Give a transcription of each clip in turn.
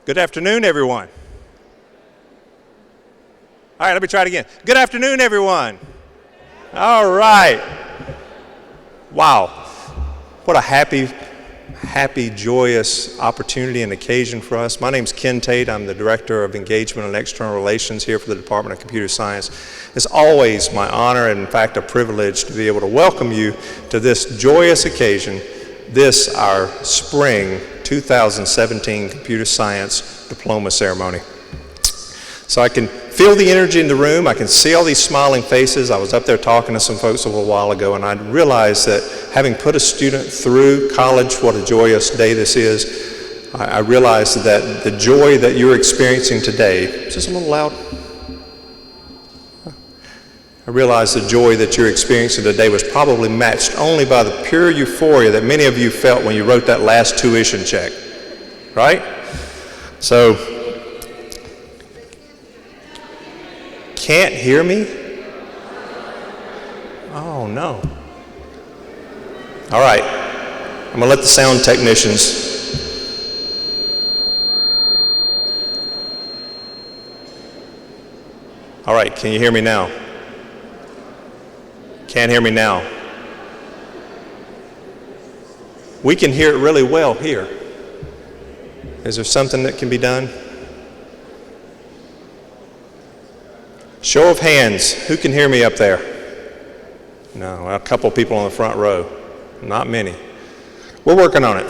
Good afternoon, everyone. All right, let me try it again. Good afternoon, everyone. All right. Wow. What a happy, joyous opportunity and occasion for us. My name's Ken Tate. I'm the Director of Engagement and External Relations here for the Department of Computer Science. It's always my honor and, in fact, a privilege to be able to welcome you to this joyous occasion, this, our spring 2017 Computer Science Diploma Ceremony. So I can feel the energy in the room. I can see all these smiling faces. I was up there talking to some folks a little while ago, and I realized that having put a student through college, what a joyous day this is, I realized that the joy that you're experiencing today, is this a little loud? I realized the joy that you're experiencing today was probably matched only by the pure euphoria that many of you felt when you wrote that last tuition check, right? So, can't hear me? Oh no. All right, I'm gonna let the sound technicians. All right, can you hear me now? Can't hear me now. We can hear it really well here. Is there something that can be done? Show of hands, who can hear me up there? No, a couple people on the front row. Not many. We're working on it.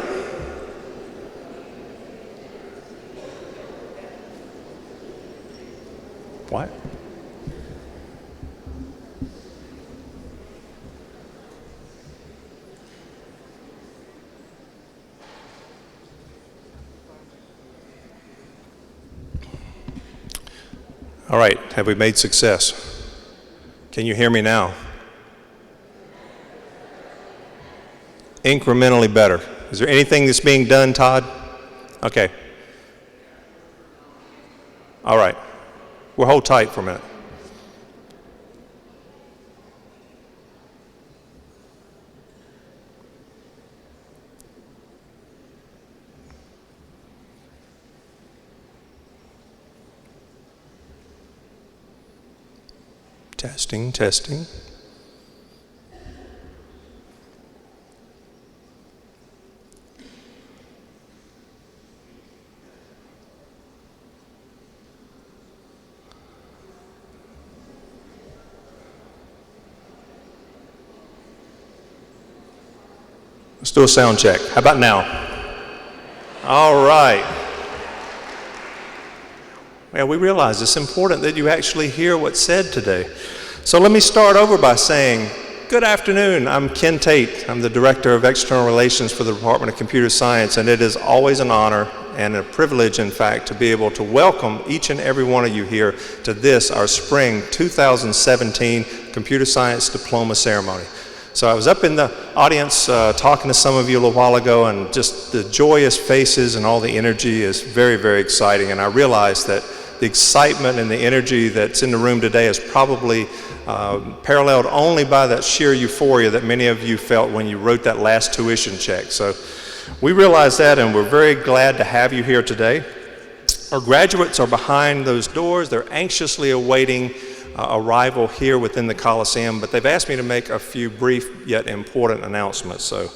What? All right, have we made success? Can you hear me now? Incrementally better. Is there anything that's being done, Todd? Okay. All right. We'll hold tight for a minute. Testing, testing. Let's do a sound check. How about now? All right. Well, we realize it's important that you actually hear what's said today. So let me start over by saying Good afternoon. I'm Ken Tate. I'm the Director of External Relations for the Department of Computer Science, and it is always an honor and a privilege, in fact, to be able to welcome each and every one of you here to this, our spring 2017 Computer Science Diploma Ceremony. So I was up in the audience talking to some of you a little while ago, and just the joyous faces and all the energy is very, very exciting, and I realized that the excitement and the energy that's in the room today is probably paralleled only by that sheer euphoria that many of you felt when you wrote that last tuition check. So we realize that, and we're very glad to have you here today. Our graduates are behind those doors. They're anxiously awaiting arrival here within the Coliseum, but they've asked me to make a few brief yet important announcements, so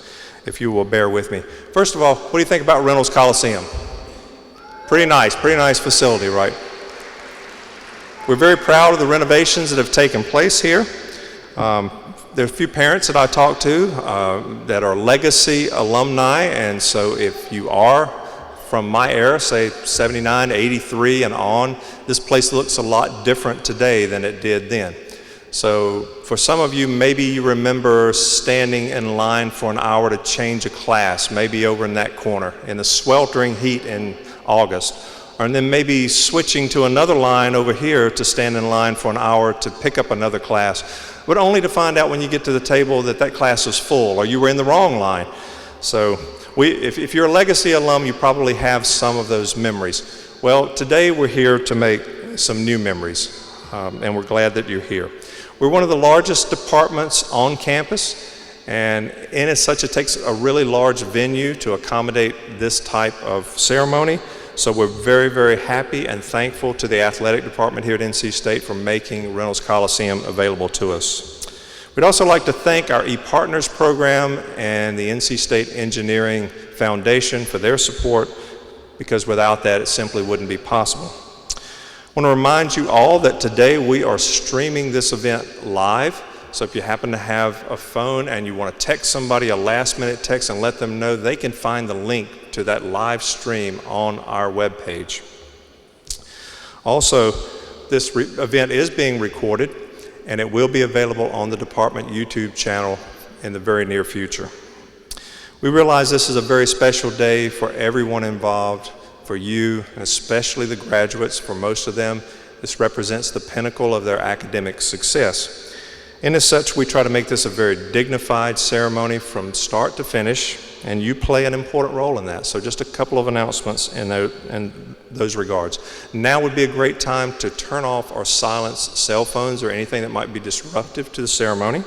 if you will bear with me. First of all, what do you think about Reynolds Coliseum? Pretty nice facility, right? We're very proud of the renovations that have taken place here. There are a few parents that I talked to that are legacy alumni, and so if you are from my era, say 79, 83 and on, this place looks a lot different today than it did then. So for some of you, maybe you remember standing in line for an hour to change a class, maybe over in that corner in the sweltering heat in August. And then maybe switching to another line over here to stand in line for an hour to pick up another class, but only to find out when you get to the table that that class is full or you were in the wrong line. So if you're a legacy alum, you probably have some of those memories. Well, today we're here to make some new memories, and we're glad that you're here. We're one of the largest departments on campus, and in as such, it takes a really large venue to accommodate this type of ceremony. So we're very, very happy and thankful to the athletic department here at NC State for making Reynolds Coliseum available to us. We'd also like to thank our ePartners program and the NC State Engineering Foundation for their support, because without that, it simply wouldn't be possible. I want to remind you all that today we are streaming this event live. So if you happen to have a phone and you want to text somebody a last-minute text and let them know, they can find the link to that live stream on our webpage. Also, this event is being recorded, and it will be available on the department YouTube channel in the very near future. We realize this is a very special day for everyone involved, for you, and especially the graduates. For most of them, this represents the pinnacle of their academic success. And as such, we try to make this a very dignified ceremony from start to finish, and you play an important role in that. So just a couple of announcements in those regards. Now would be a great time to turn off or silence cell phones or anything that might be disruptive to the ceremony.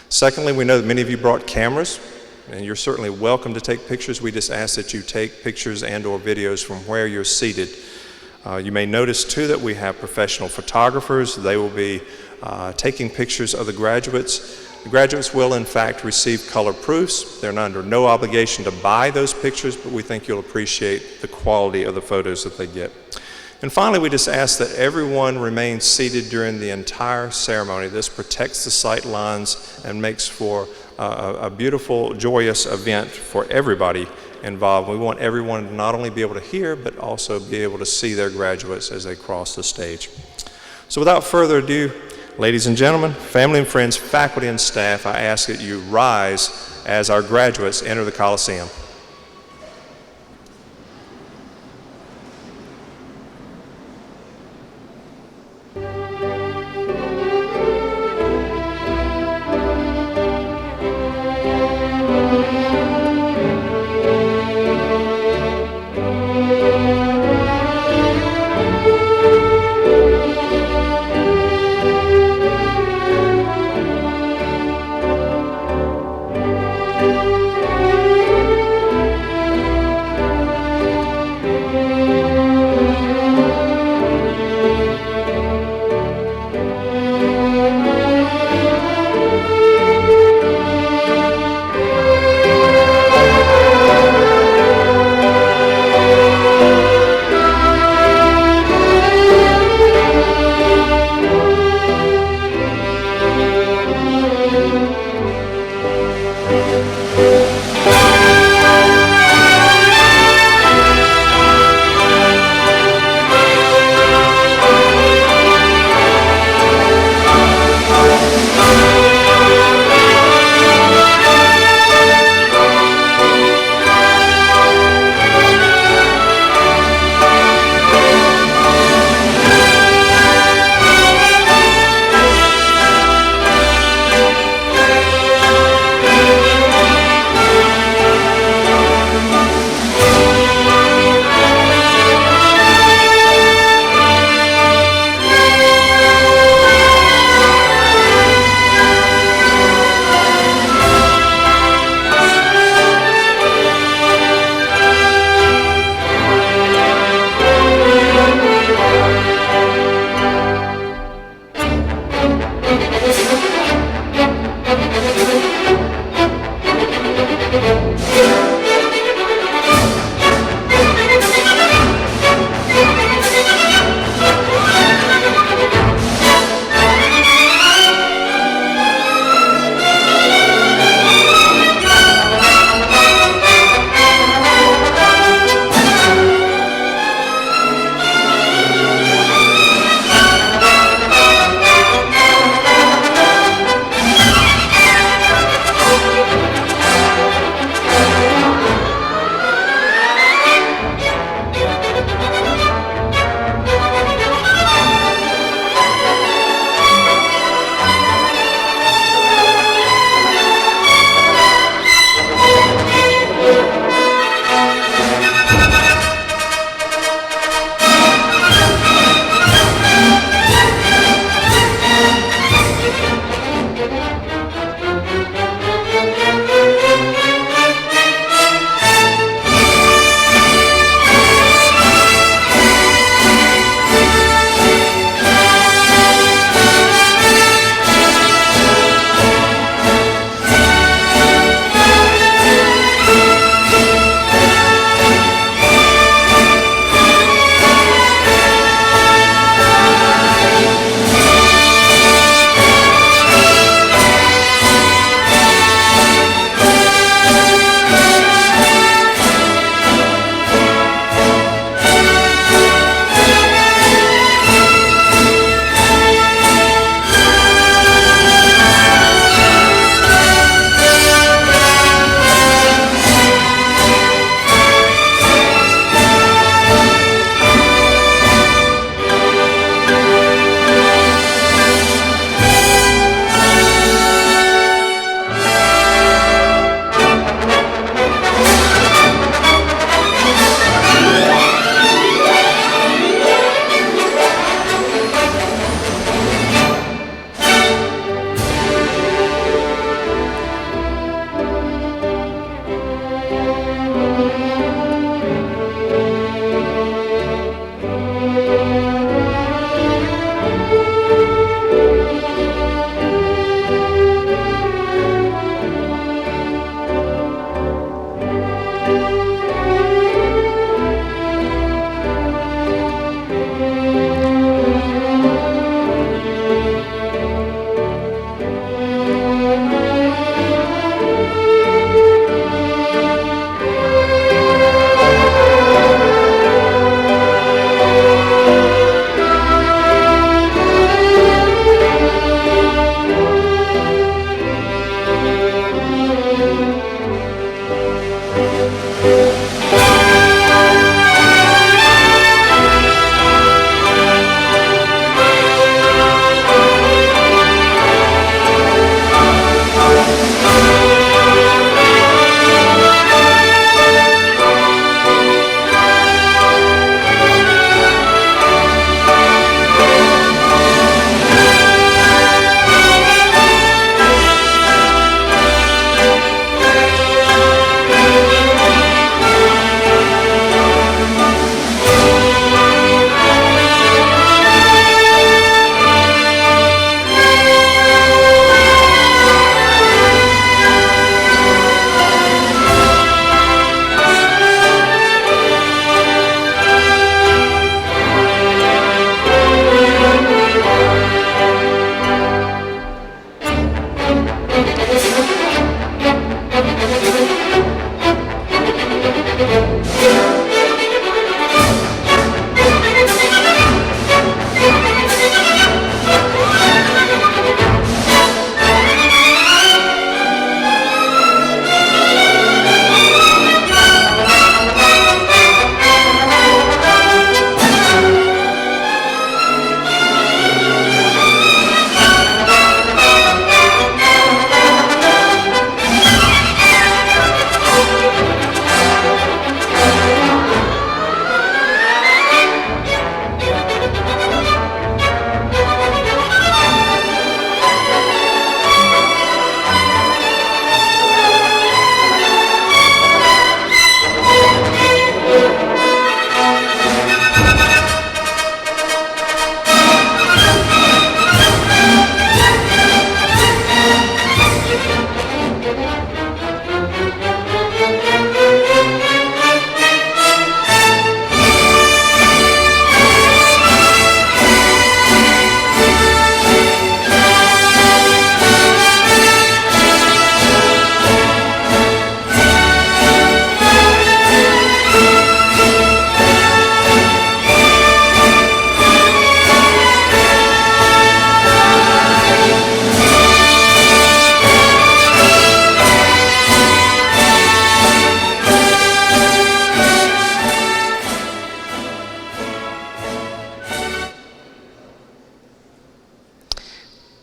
Secondly, we know that many of you brought cameras, and you're certainly welcome to take pictures. We just ask that you take pictures and or videos from where you're seated. You may notice too that we have professional photographers. They will be taking pictures of the graduates. The graduates will in fact receive color proofs. They're under no obligation to buy those pictures, but we think you'll appreciate the quality of the photos that they get. And finally, we just ask that everyone remain seated during the entire ceremony. This protects the sight lines and makes for a beautiful, joyous event for everybody involved. We want everyone to not only be able to hear, but also be able to see their graduates as they cross the stage. So without further ado, ladies and gentlemen, family and friends, faculty and staff, I ask that you rise as our graduates enter the Coliseum.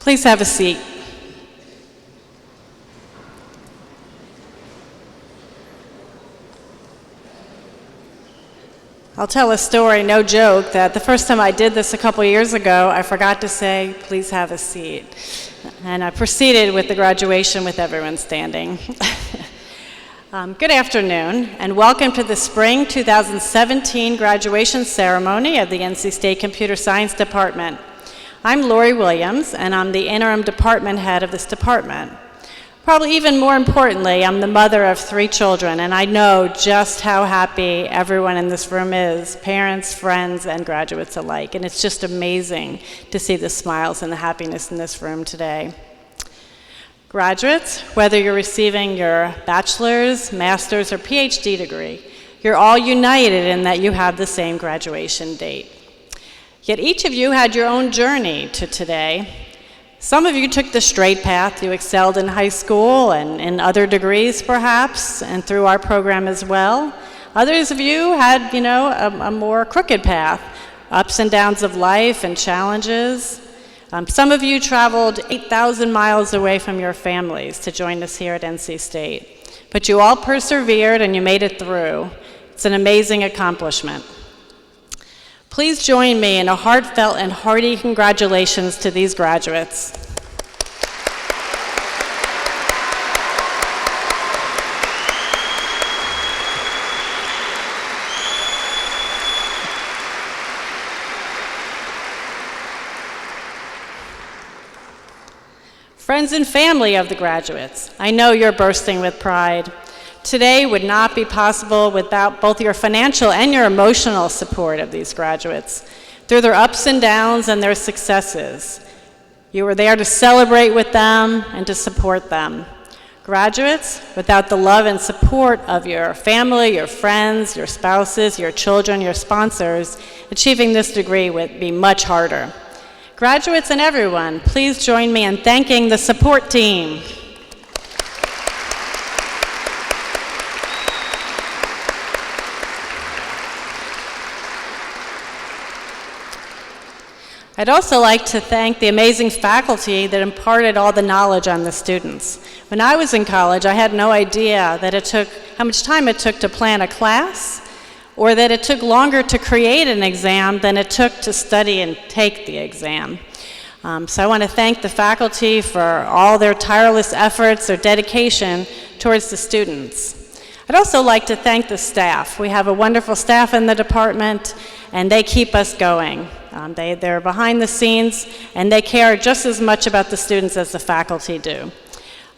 Please have a seat. I'll tell a story, no joke, that the first time I did this a couple years ago, I forgot to say, please have a seat. And I proceeded with the graduation with everyone standing. Good afternoon, and welcome to the Spring 2017 graduation ceremony of the NC State Computer Science Department. I'm Lori Williams, and I'm the interim department head of this department. Probably even more importantly, I'm the mother of 3 children, and I know just how happy everyone in this room is, parents, friends, and graduates alike. And it's just amazing to see the smiles and the happiness in this room today. Graduates, whether you're receiving your bachelor's, master's, or PhD degree, you're all united in that you have the same graduation date. Yet each of you had your own journey to today. Some of you took the straight path. You excelled in high school and in other degrees, perhaps, and through our program as well. Others of you had, a more crooked path, ups and downs of life and challenges. Some of you traveled 8,000 miles away from your families to join us here at NC State. But you all persevered and you made it through. It's an amazing accomplishment. Please join me in a heartfelt and hearty congratulations to these graduates. Friends and family of the graduates, I know you're bursting with pride. Today would not be possible without both your financial and your emotional support of these graduates through their ups and downs and their successes. You were there to celebrate with them and to support them. Graduates, without the love and support of your family, your friends, your spouses, your children, your sponsors, achieving this degree would be much harder. Graduates and everyone, please join me in thanking the support team. I'd also like to thank the amazing faculty that imparted all the knowledge on the students. When I was in college, I had no idea that how much time it took to plan a class, or that it took longer to create an exam than it took to study and take the exam. So I want to thank the faculty for all their tireless efforts, their dedication towards the students. I'd also like to thank the staff. We have a wonderful staff in the department, and they keep us going. They're behind the scenes, and they care just as much about the students as the faculty do.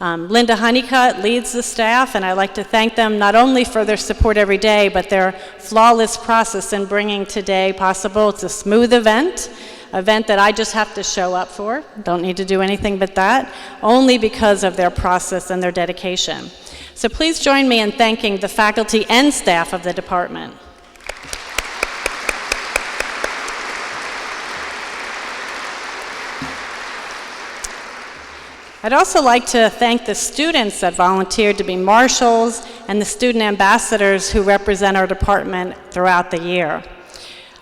Linda Honeycutt leads the staff, and I'd like to thank them not only for their support every day, but their flawless process in bringing today possible. It's a smooth event that I just have to show up for. Don't need to do anything but that, only because of their process and their dedication. So please join me in thanking the faculty and staff of the department. I'd also like to thank the students that volunteered to be marshals and the student ambassadors who represent our department throughout the year.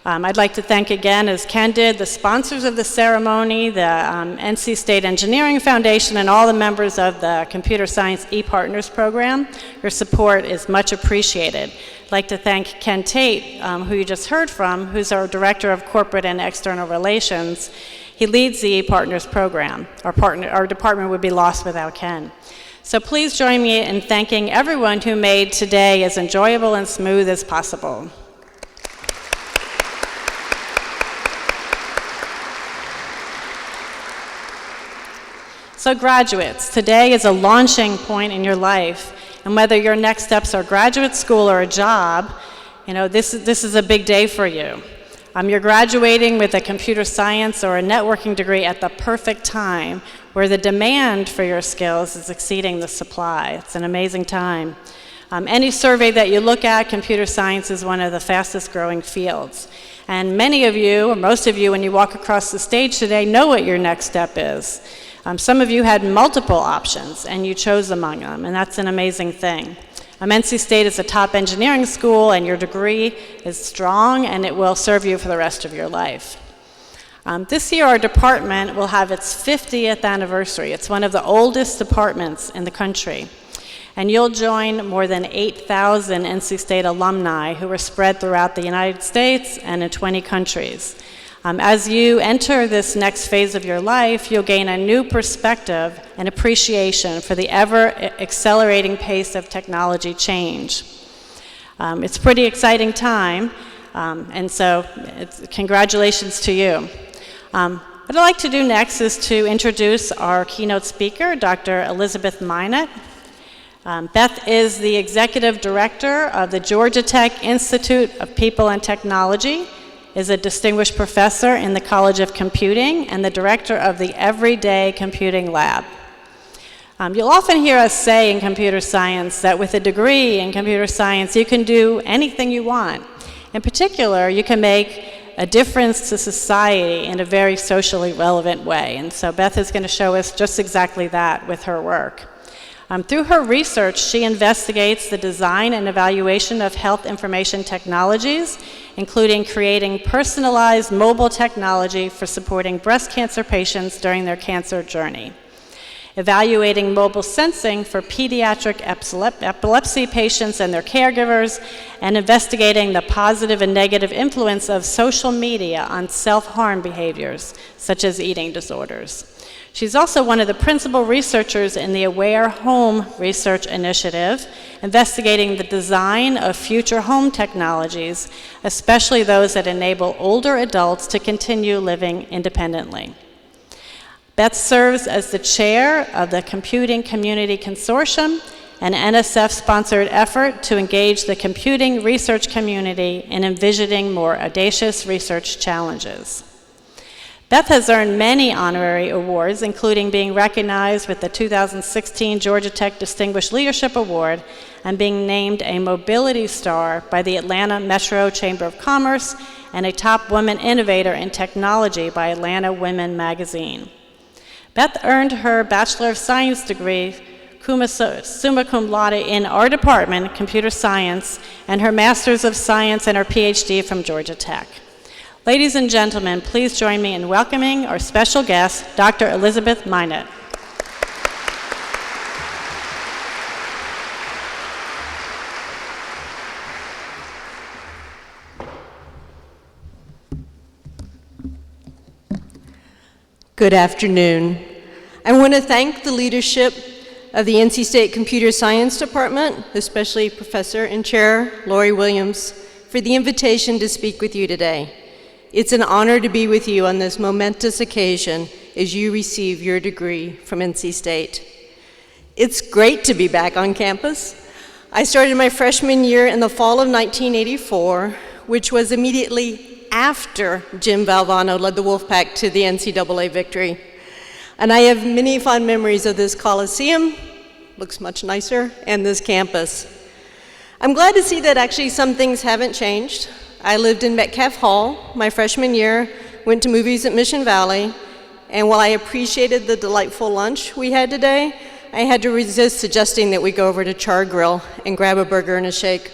I'd like to thank again, as Ken did, the sponsors of the ceremony, the NC State Engineering Foundation, and all the members of the Computer Science ePartners program. Your support is much appreciated. I'd like to thank Ken Tate, who you just heard from, who's our Director of Corporate and External Relations. He leads the ePartners program. Our department would be lost without Ken. So please join me in thanking everyone who made today as enjoyable and smooth as possible. So graduates, today is a launching point in your life, and whether your next steps are graduate school or a job, this is a big day for you. You're graduating with a computer science or a networking degree at the perfect time, where the demand for your skills is exceeding the supply. It's an amazing time. Any survey that you look at, computer science is one of the fastest growing fields. And many of you, or most of you, when you walk across the stage today, know what your next step is. Some of you had multiple options, and you chose among them, and that's an amazing thing. NC State is a top engineering school, and your degree is strong, and it will serve you for the rest of your life. This year, our department will have its 50th anniversary. It's one of the oldest departments in the country. And you'll join more than 8,000 NC State alumni who are spread throughout the United States and in 20 countries. As you enter this next phase of your life, you'll gain a new perspective and appreciation for the ever-accelerating pace of technology change. It's a pretty exciting time, and so congratulations to you. What I'd like to do next is to introduce our keynote speaker, Dr. Elizabeth Minot. Beth is the Executive Director of the Georgia Tech Institute of People and Technology, is a distinguished professor in the College of Computing, and the director of the Everyday Computing Lab. You'll often hear us say in computer science that with a degree in computer science, you can do anything you want. In particular, you can make a difference to society in a very socially relevant way. And so Beth is going to show us just exactly that with her work. Through her research, she investigates the design and evaluation of health information technologies, including creating personalized mobile technology for supporting breast cancer patients during their cancer journey, evaluating mobile sensing for pediatric epilepsy patients and their caregivers, and investigating the positive and negative influence of social media on self-harm behaviors, such as eating disorders. She's also one of the principal researchers in the Aware Home Research Initiative, investigating the design of future home technologies, especially those that enable older adults to continue living independently. Beth serves as the chair of the Computing Community Consortium, an NSF-sponsored effort to engage the computing research community in envisioning more audacious research challenges. Beth has earned many honorary awards, including being recognized with the 2016 Georgia Tech Distinguished Leadership Award and being named a Mobility Star by the Atlanta Metro Chamber of Commerce and a Top Woman Innovator in Technology by Atlanta Women Magazine. Beth earned her Bachelor of Science degree, summa cum laude, in our department, Computer Science, and her Master's of Science and her PhD from Georgia Tech. Ladies and gentlemen, please join me in welcoming our special guest, Dr. Elizabeth Minot. Good afternoon. I want to thank the leadership of the NC State Computer Science Department, especially Professor and Chair Lori Williams, for the invitation to speak with you today. It's an honor to be with you on this momentous occasion as you receive your degree from NC State. It's great to be back on campus. I started my freshman year in the fall of 1984, which was immediately after Jim Valvano led the Wolfpack to the NCAA victory. And I have many fond memories of this Coliseum, looks much nicer, and this campus. I'm glad to see that actually some things haven't changed. I lived in Metcalf Hall my freshman year, went to movies at Mission Valley, and while I appreciated the delightful lunch we had today, I had to resist suggesting that we go over to Char Grill and grab a burger and a shake.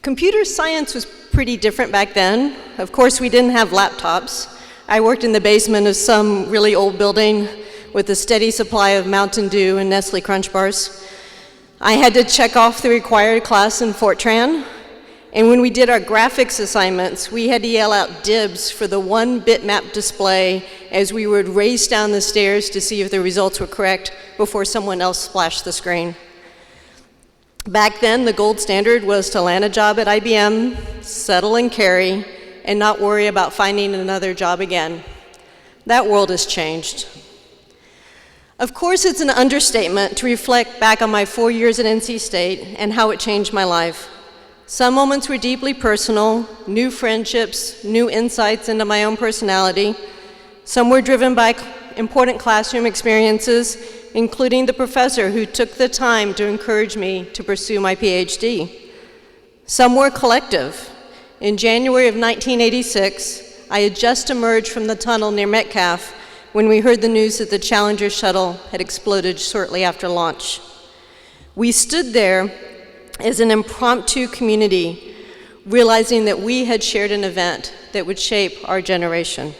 Computer science was pretty different back then. Of course, we didn't have laptops. I worked in the basement of some really old building with a steady supply of Mountain Dew and Nestle Crunch bars. I had to check off the required class in Fortran. And when we did our graphics assignments, we had to yell out dibs for the one bitmap display as we would race down the stairs to see if the results were correct before someone else splashed the screen. Back then, the gold standard was to land a job at IBM, settle and carry, and not worry about finding another job again. That world has changed. Of course, it's an understatement to reflect back on my 4 years at NC State and how it changed my life. Some moments were deeply personal, new friendships, new insights into my own personality. Some were driven by important classroom experiences, including the professor who took the time to encourage me to pursue my PhD. Some were collective. In January of 1986, I had just emerged from the tunnel near Metcalf when we heard the news that the Challenger shuttle had exploded shortly after launch. We stood there as an impromptu community, realizing that we had shared an event that would shape our generation.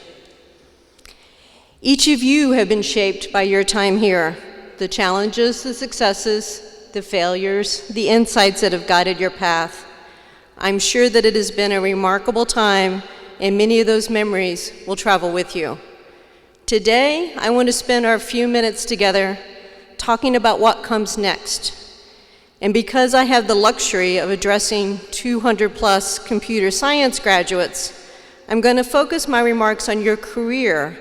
Each of you have been shaped by your time here, the challenges, the successes, the failures, the insights that have guided your path. I'm sure that it has been a remarkable time, and many of those memories will travel with you. Today, I want to spend our few minutes together talking about what comes next. And because I have the luxury of addressing 200 plus computer science graduates, I'm going to focus my remarks on your career,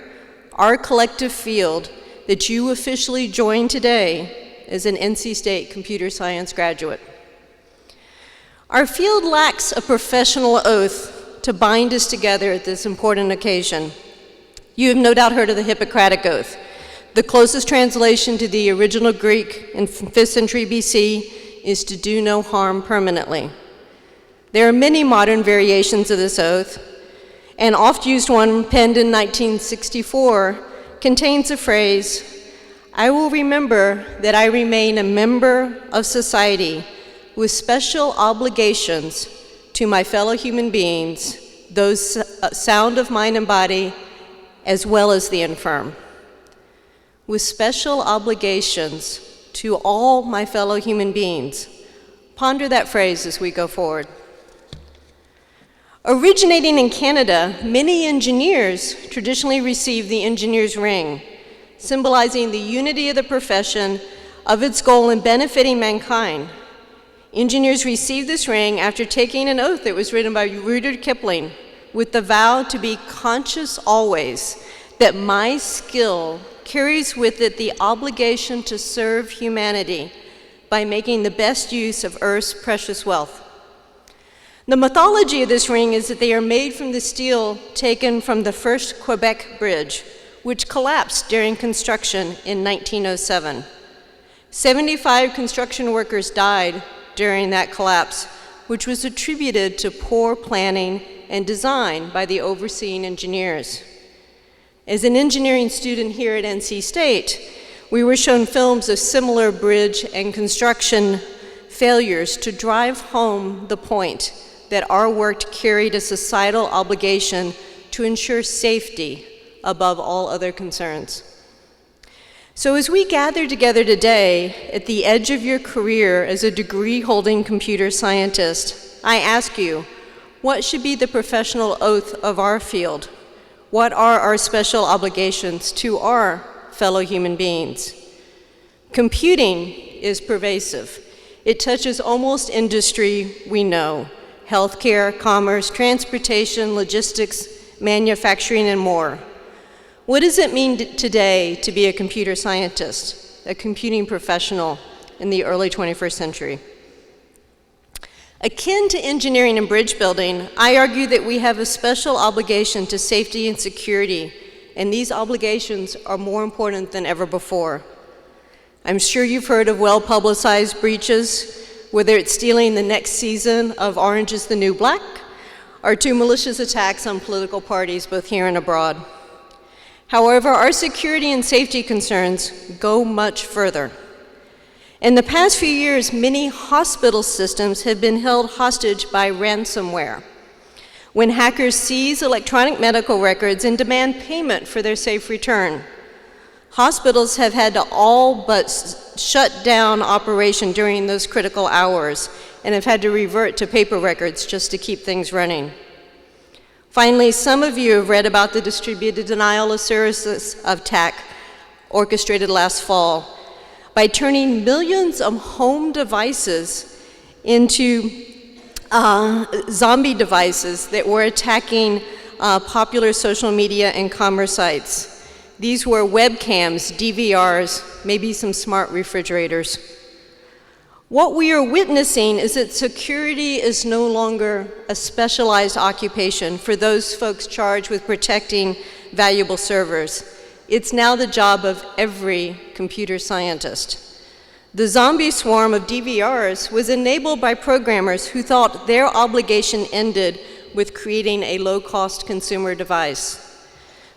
our collective field that you officially joined today as an NC State computer science graduate. Our field lacks a professional oath to bind us together at this important occasion. You have no doubt heard of the Hippocratic Oath. The closest translation to the original Greek in 5th century BC is to do no harm permanently. There are many modern variations of this oath. An oft-used one, penned in 1964, contains the phrase, "I will remember that I remain a member of society with special obligations to my fellow human beings, those sound of mind and body, as well as the infirm." With special obligations to all my fellow human beings. Ponder that phrase as we go forward. Originating in Canada, many engineers traditionally receive the engineer's ring, symbolizing the unity of the profession of its goal in benefiting mankind. Engineers receive this ring after taking an oath that was written by Rudyard Kipling with the vow to be conscious always that my skill carries with it the obligation to serve humanity by making the best use of Earth's precious wealth. The mythology of this ring is that they are made from the steel taken from the first Quebec Bridge, which collapsed during construction in 1907. 75 construction workers died during that collapse, which was attributed to poor planning and design by the overseeing engineers. As an engineering student here at NC State, we were shown films of similar bridge and construction failures to drive home the point that our work carried a societal obligation to ensure safety above all other concerns. So as we gather together today at the edge of your career as a degree-holding computer scientist, I ask you, what should be the professional oath of our field? What are our special obligations to our fellow human beings? Computing is pervasive. It touches almost industry we know: healthcare, commerce, transportation, logistics, manufacturing, and more. What does it mean today to be a computer scientist, a computing professional in the early 21st century? Akin to engineering and bridge building, I argue that we have a special obligation to safety and security, and these obligations are more important than ever before. I'm sure you've heard of well-publicized breaches, whether it's stealing the next season of Orange is the New Black, or to malicious attacks on political parties both here and abroad. However, our security and safety concerns go much further. In the past few years, many hospital systems have been held hostage by ransomware, when hackers seize electronic medical records and demand payment for their safe return. Hospitals have had to all but shut down operation during those critical hours and have had to revert to paper records just to keep things running. Finally, some of you have read about the distributed denial of services attack orchestrated last fall by turning millions of home devices into zombie devices that were attacking popular social media and commerce sites. These were webcams, DVRs, maybe some smart refrigerators. What we are witnessing is that security is no longer a specialized occupation for those folks charged with protecting valuable servers. It's now the job of every computer scientist. The zombie swarm of DVRs was enabled by programmers who thought their obligation ended with creating a low-cost consumer device.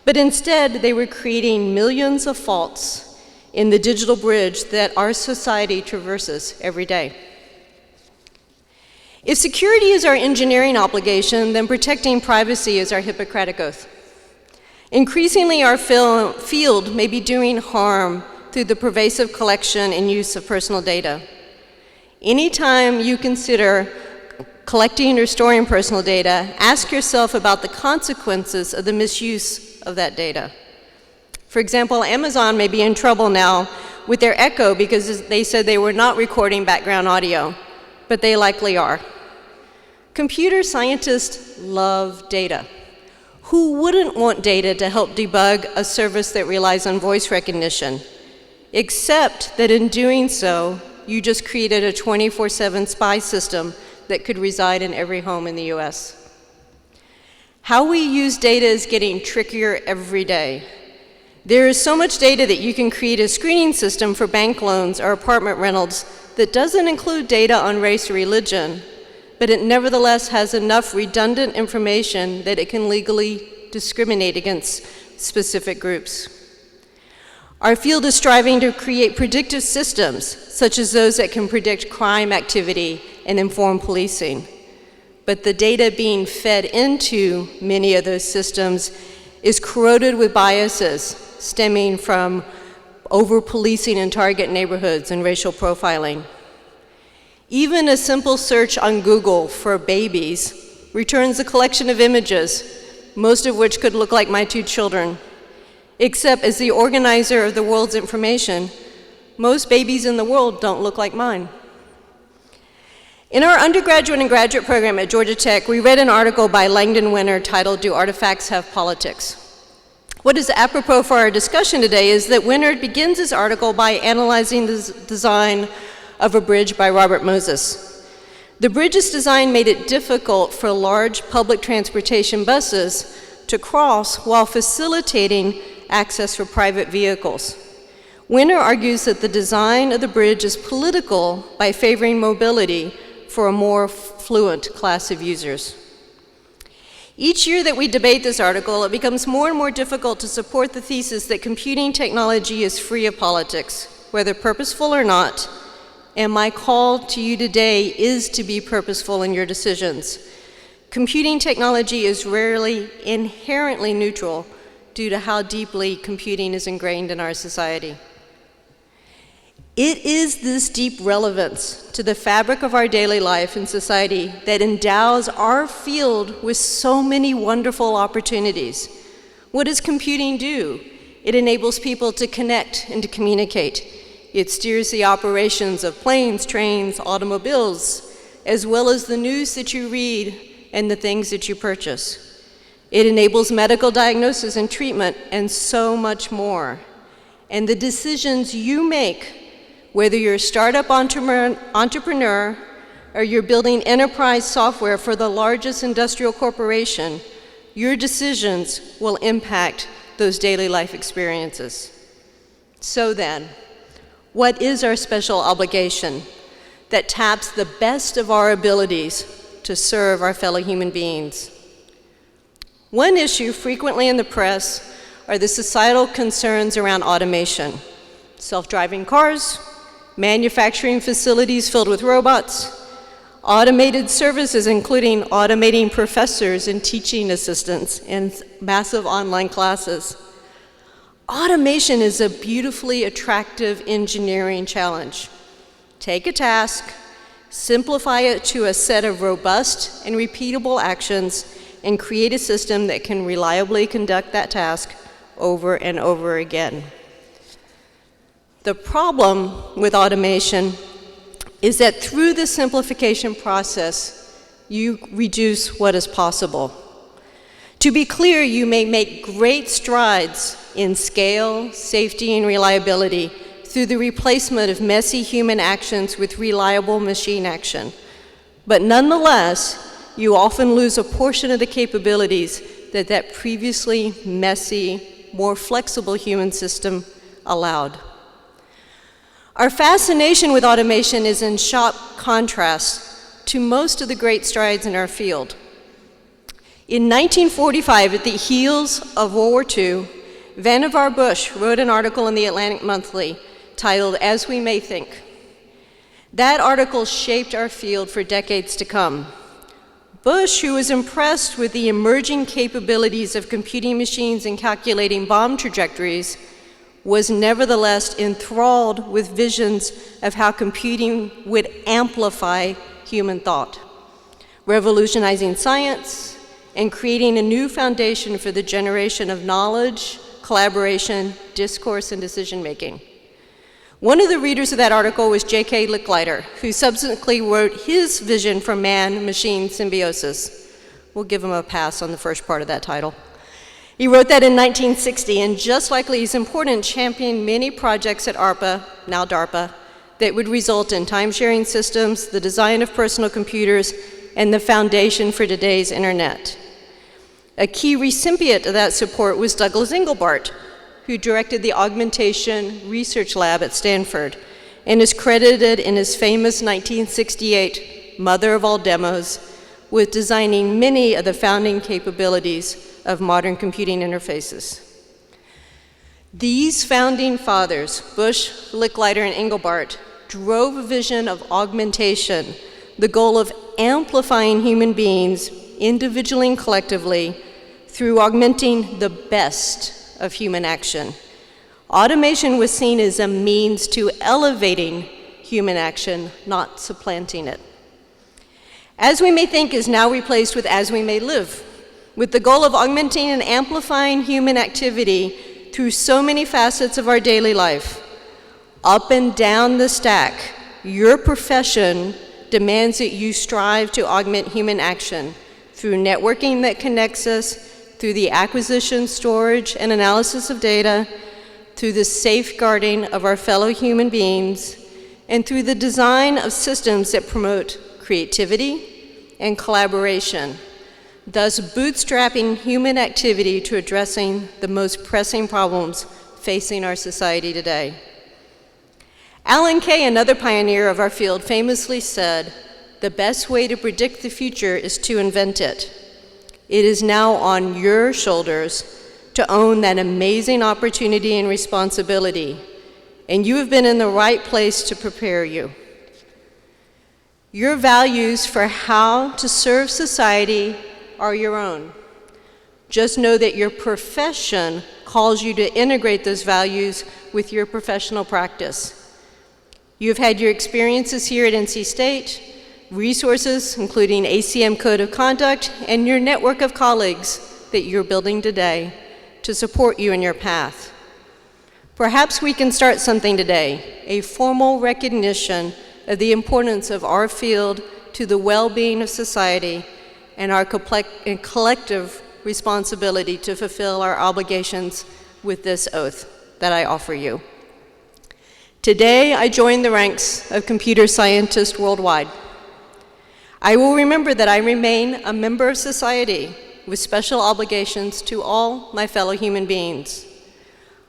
But instead, they were creating millions of faults in the digital bridge that our society traverses every day. If security is our engineering obligation, then protecting privacy is our Hippocratic Oath. Increasingly, our field may be doing harm through the pervasive collection and use of personal data. Anytime you consider collecting or storing personal data, ask yourself about the consequences of the misuse of that data. For example, Amazon may be in trouble now with their Echo because they said they were not recording background audio, but they likely are. Computer scientists love data. Who wouldn't want data to help debug a service that relies on voice recognition? Except that in doing so, you just created a 24/7 spy system that could reside in every home in the US. How we use data is getting trickier every day. There is so much data that you can create a screening system for bank loans or apartment rentals that doesn't include data on race or religion, but it nevertheless has enough redundant information that it can legally discriminate against specific groups. Our field is striving to create predictive systems, such as those that can predict crime activity and inform policing. But the data being fed into many of those systems is corroded with biases stemming from over-policing in target neighborhoods and racial profiling. Even a simple search on Google for babies returns a collection of images, most of which could look like my two children. Except as the organizer of the world's information, most babies in the world don't look like mine. In our undergraduate and graduate program at Georgia Tech, we read an article by Langdon Winter titled, "Do Artifacts Have Politics?" What is apropos for our discussion today is that Winter begins his article by analyzing the design of a bridge by Robert Moses. The bridge's design made it difficult for large public transportation buses to cross while facilitating access for private vehicles. Winter argues that the design of the bridge is political by favoring mobility for a more fluent class of users. Each year that we debate this article, it becomes more and more difficult to support the thesis that computing technology is free of politics, whether purposeful or not, and my call to you today is to be purposeful in your decisions. Computing technology is rarely inherently neutral due to how deeply computing is ingrained in our society. It is this deep relevance to the fabric of our daily life and society that endows our field with so many wonderful opportunities. What does computing do? It enables people to connect and to communicate. It steers the operations of planes, trains, automobiles, as well as the news that you read and the things that you purchase. It enables medical diagnosis and treatment and so much more. And the decisions you make, whether you're a startup entrepreneur or you're building enterprise software for the largest industrial corporation, your decisions will impact those daily life experiences. So then, what is our special obligation that taps the best of our abilities to serve our fellow human beings? One issue frequently in the press are the societal concerns around automation. Self-driving cars, manufacturing facilities filled with robots, automated services including automating professors and teaching assistants and massive online classes. Automation is a beautifully attractive engineering challenge. Take a task, simplify it to a set of robust and repeatable actions, and create a system that can reliably conduct that task over and over again. The problem with automation is that through the simplification process, you reduce what is possible. To be clear, you may make great strides in scale, safety, and reliability through the replacement of messy human actions with reliable machine action. But nonetheless, you often lose a portion of the capabilities that previously messy, more flexible human system allowed. Our fascination with automation is in sharp contrast to most of the great strides in our field. In 1945, at the heels of World War II, Vannevar Bush wrote an article in the Atlantic Monthly titled, "As We May Think." That article shaped our field for decades to come. Bush, who was impressed with the emerging capabilities of computing machines in calculating bomb trajectories, was nevertheless enthralled with visions of how computing would amplify human thought, revolutionizing science and creating a new foundation for the generation of knowledge, collaboration, discourse, and decision-making. One of the readers of that article was J.K. Licklider, who subsequently wrote his vision for man-machine symbiosis. We'll give him a pass on the first part of that title. He wrote that in 1960, and just like Lee's important, championed many projects at ARPA, now DARPA, that would result in time-sharing systems, the design of personal computers, and the foundation for today's internet. A key recipient of that support was Douglas Engelbart, who directed the Augmentation Research Lab at Stanford and is credited in his famous 1968 Mother of All Demos with designing many of the founding capabilities of modern computing interfaces. These founding fathers, Bush, Licklider, and Engelbart, drove a vision of augmentation, the goal of amplifying human beings individually and collectively through augmenting the best of human action. Automation was seen as a means to elevating human action, not supplanting it. As we may think is now replaced with as we may live, with the goal of augmenting and amplifying human activity through so many facets of our daily life. Up and down the stack, your profession demands that you strive to augment human action through networking that connects us, through the acquisition, storage, and analysis of data, through the safeguarding of our fellow human beings, and through the design of systems that promote creativity and collaboration, thus bootstrapping human activity to addressing the most pressing problems facing our society today. Alan Kay, another pioneer of our field, famously said, "The best way to predict the future is to invent it." It is now on your shoulders to own that amazing opportunity and responsibility, and you have been in the right place to prepare you. Your values for how to serve society are your own. Just know that your profession calls you to integrate those values with your professional practice. You've had your experiences here at NC State, resources including ACM Code of Conduct, and your network of colleagues that you're building today to support you in your path. Perhaps we can start something today, a formal recognition of the importance of our field to the well-being of society and our collective responsibility to fulfill our obligations with this oath that I offer you. Today, I join the ranks of computer scientists worldwide. I will remember that I remain a member of society with special obligations to all my fellow human beings.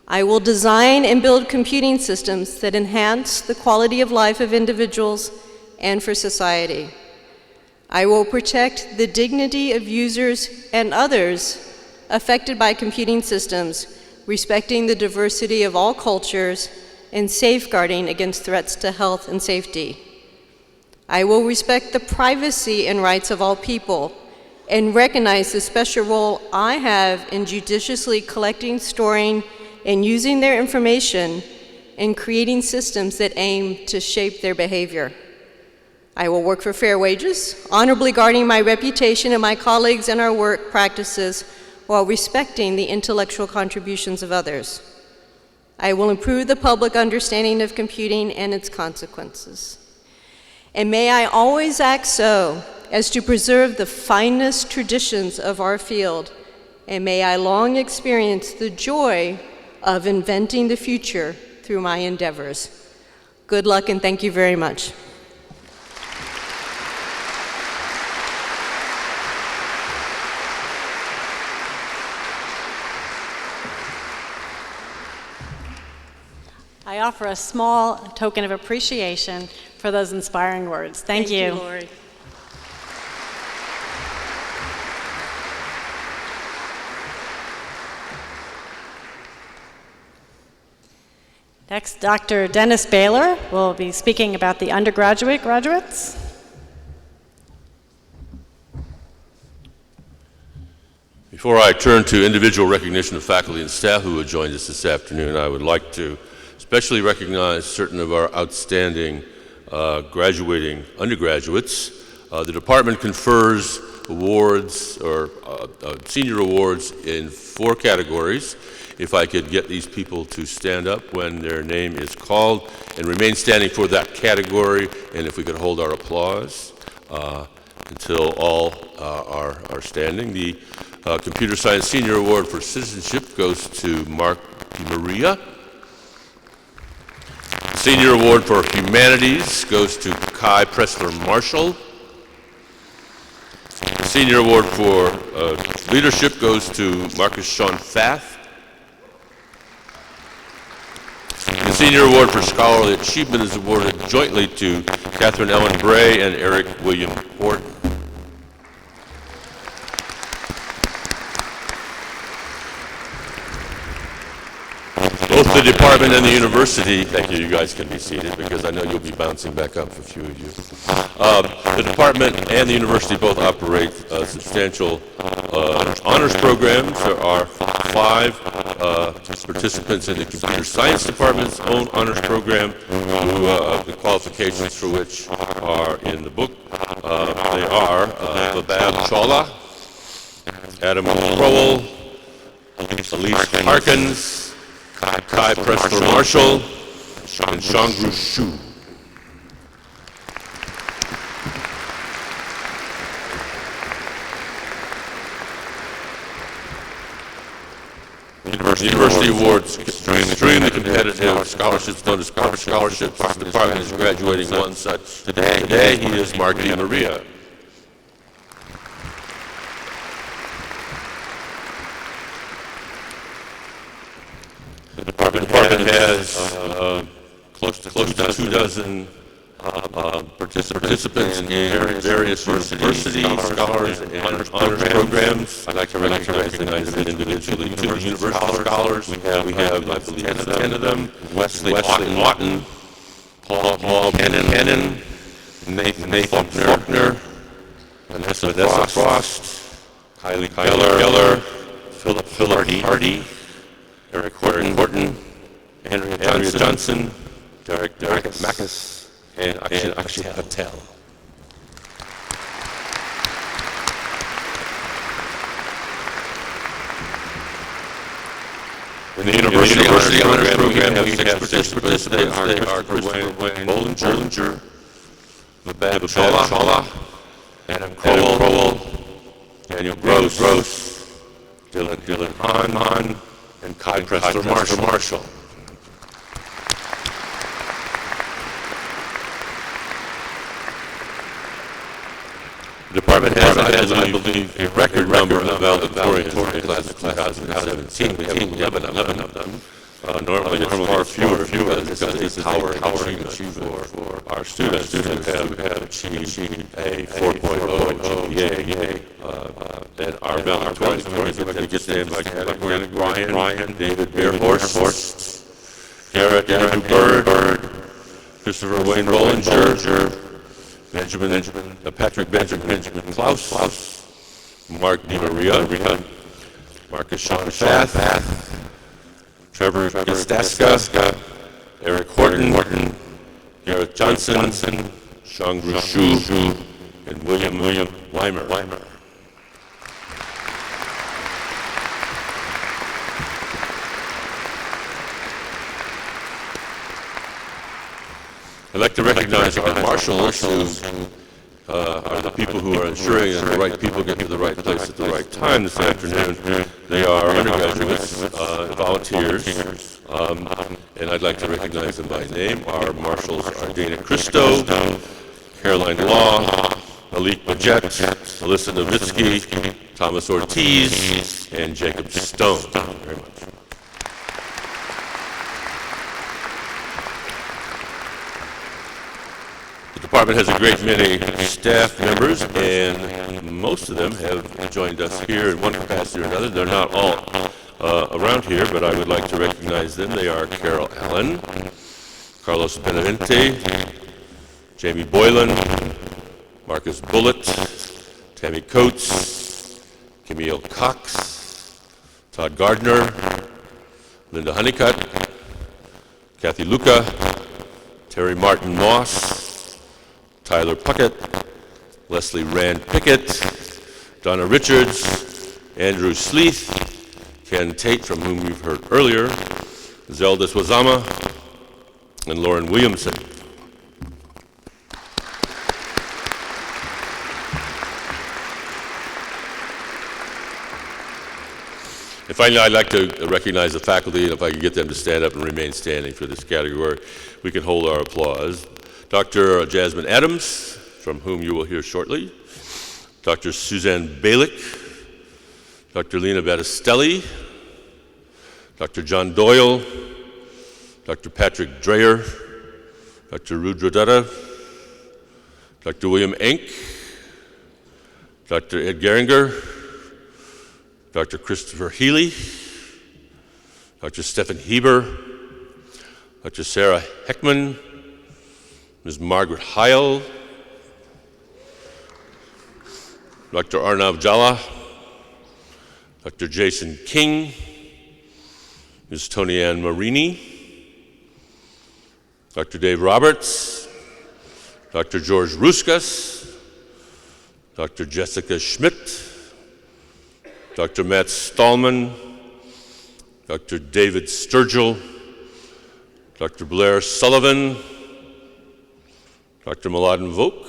I will design and build computing systems that enhance the quality of life of individuals and for society. I will protect the dignity of users and others affected by computing systems, respecting the diversity of all cultures and safeguarding against threats to health and safety. I will respect the privacy and rights of all people and recognize the special role I have in judiciously collecting, storing, and using their information and creating systems that aim to shape their behavior. I will work for fair wages, honorably guarding my reputation and my colleagues and our work practices while respecting the intellectual contributions of others. I will improve the public understanding of computing and its consequences. And may I always act so as to preserve the finest traditions of our field, and may I long experience the joy of inventing the future through my endeavors. Good luck and thank you very much. I offer a small token of appreciation for those inspiring words. Thank you, Lori. Next, Dr. Dennis Baylor will be speaking about the undergraduate graduates. Before I turn to individual recognition of faculty and staff who have joined us this afternoon, I would like to especially recognize certain of our outstanding graduating undergraduates. The department confers awards or senior awards in 4 categories. If I could get these people to stand up when their name is called and remain standing for that category, and if we could hold our applause until all are standing. The Computer Science Senior Award for Citizenship goes to Mark Maria. The Senior Award for Humanities goes to Kai Pressler Marshall. The Senior Award for Leadership goes to Marcus Sean Fath. The Senior Award for Scholarly Achievement is awarded jointly to Catherine Ellen Bray and Eric William Horton. Both the department and the university, thank you, you guys can be seated because I know you'll be bouncing back up for a few of you. The department and the university both operate substantial honors programs. There are 5 participants in the computer science department's own honors program, the qualifications for which are in the book. They are Babab Chawla, Adam Crowell, Elise Harkins, Kai Pressler Marshall, and Shangru Shu. The university awards extremely competitive scholarships, known as scholarships. The department is graduating one such today. Today he is Mark D. Maria. The department has close to 2 dozen participants in various university scholars and honors programs. I'd like to recognize them individually. 2 university scholars. We have I believe, 10 of them. Wesley Lawton, Paul Cannon, Nathan Faulkner, Vanessa Frost, Kylie Keller, Philip Hardy, Eric Horton, Andrea Johnson, Derek Mackus, and Akshay Patel. In the university honors program, we have 6 participants. They are Christopher Wayne Bollinger, Babab Chawla, Adam Crowell, Daniel Gross, Dylan Hahn, and Kai Pressler Marshall. The department has, I believe, a record number of valedictorians in the class of 2017. We have 11 of them. Normally it's far fewer because this is our achievement for our students who have achieved a 4.0 GPA. And our valedictorians, if I could get names like Ryan, David Bearhorst, Garrett Bird, Christopher Wayne Bollinger, Patrick Benjamin Klaus, Mark D. Maria, Marcus Sean Fath, Trevor Gastaska, Eric Horton, Garrett Johnson, Shangru Shu, and William Weimer. I'd like to recognize our marshals, who are the people who are ensuring that the right people get to the right place at the right time this afternoon. They are undergraduates, volunteers, and I'd like to recognize them by name. Our marshals are Dana Christo, Caroline Law, Malik Bajet, Alyssa Novitsky, Thomas Ortiz, and Jacob Stone. Thank you very much. The department has a great many staff members, and most of them have joined us here in one capacity or another. They're not all around here, but I would like to recognize them. They are Carol Allen, Carlos Benavente, Jamie Boylan, Marcus Bullitt, Tammy Coates, Camille Cox, Todd Gardner, Linda Honeycutt, Kathy Luca, Terry Martin Moss, Tyler Puckett, Leslie Rand Pickett, Donna Richards, Andrew Sleeth, Ken Tate, from whom you've heard earlier, Zelda Swazama, and Lauren Williamson. And finally, I'd like to recognize the faculty, and if I could get them to stand up and remain standing for this category, we can hold our applause. Dr. Jasmine Adams, from whom you will hear shortly, Dr. Suzanne Balick, Dr. Lena Battistelli, Dr. John Doyle, Dr. Patrick Dreyer, Dr. Rudra Dutta, Dr. William Enck, Dr. Ed Geringer, Dr. Christopher Healy, Dr. Stephen Heber, Dr. Sarah Heckman, Ms. Margaret Heil, Dr. Arnav Jala, Dr. Jason King, Ms. Tony Ann Marini, Dr. Dave Roberts, Dr. George Ruskas, Dr. Jessica Schmidt, Dr. Matt Stallman, Dr. David Sturgill, Dr. Blair Sullivan, Dr. Mladen Vok,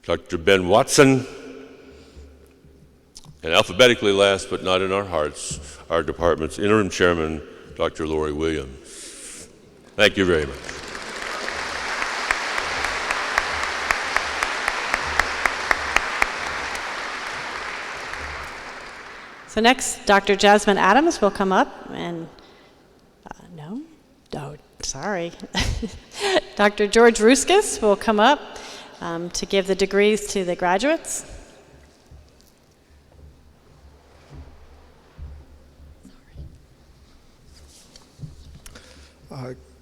Dr. Ben Watson, and alphabetically last but not in our hearts, our department's interim chairman, Dr. Lori Williams. Thank you very much. So next, Dr. Jasmine Adams will come up and, sorry. Dr. George Ruskas will come up to give the degrees to the graduates.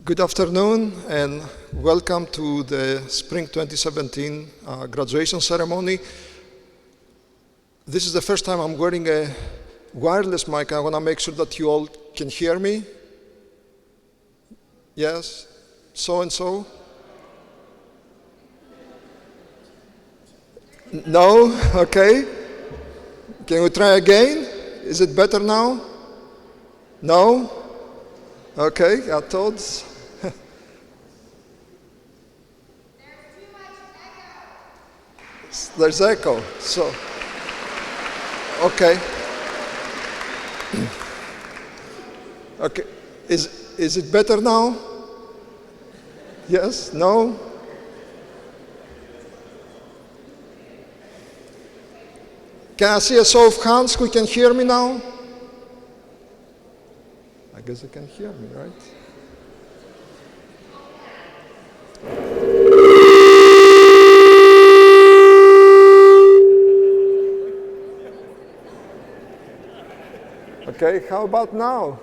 Good afternoon and welcome to the Spring 2017 graduation ceremony. This is the first time I'm wearing a wireless mic. I want to make sure that you all can hear me. Yes? So and so? No? Okay. Can we try again? Is it better now? No? Okay, I thought. There's echo, so, okay. Okay, is it better now? Yes, no? Can I see a show of hands who can hear me now? I guess they can hear me, right? Okay, how about now?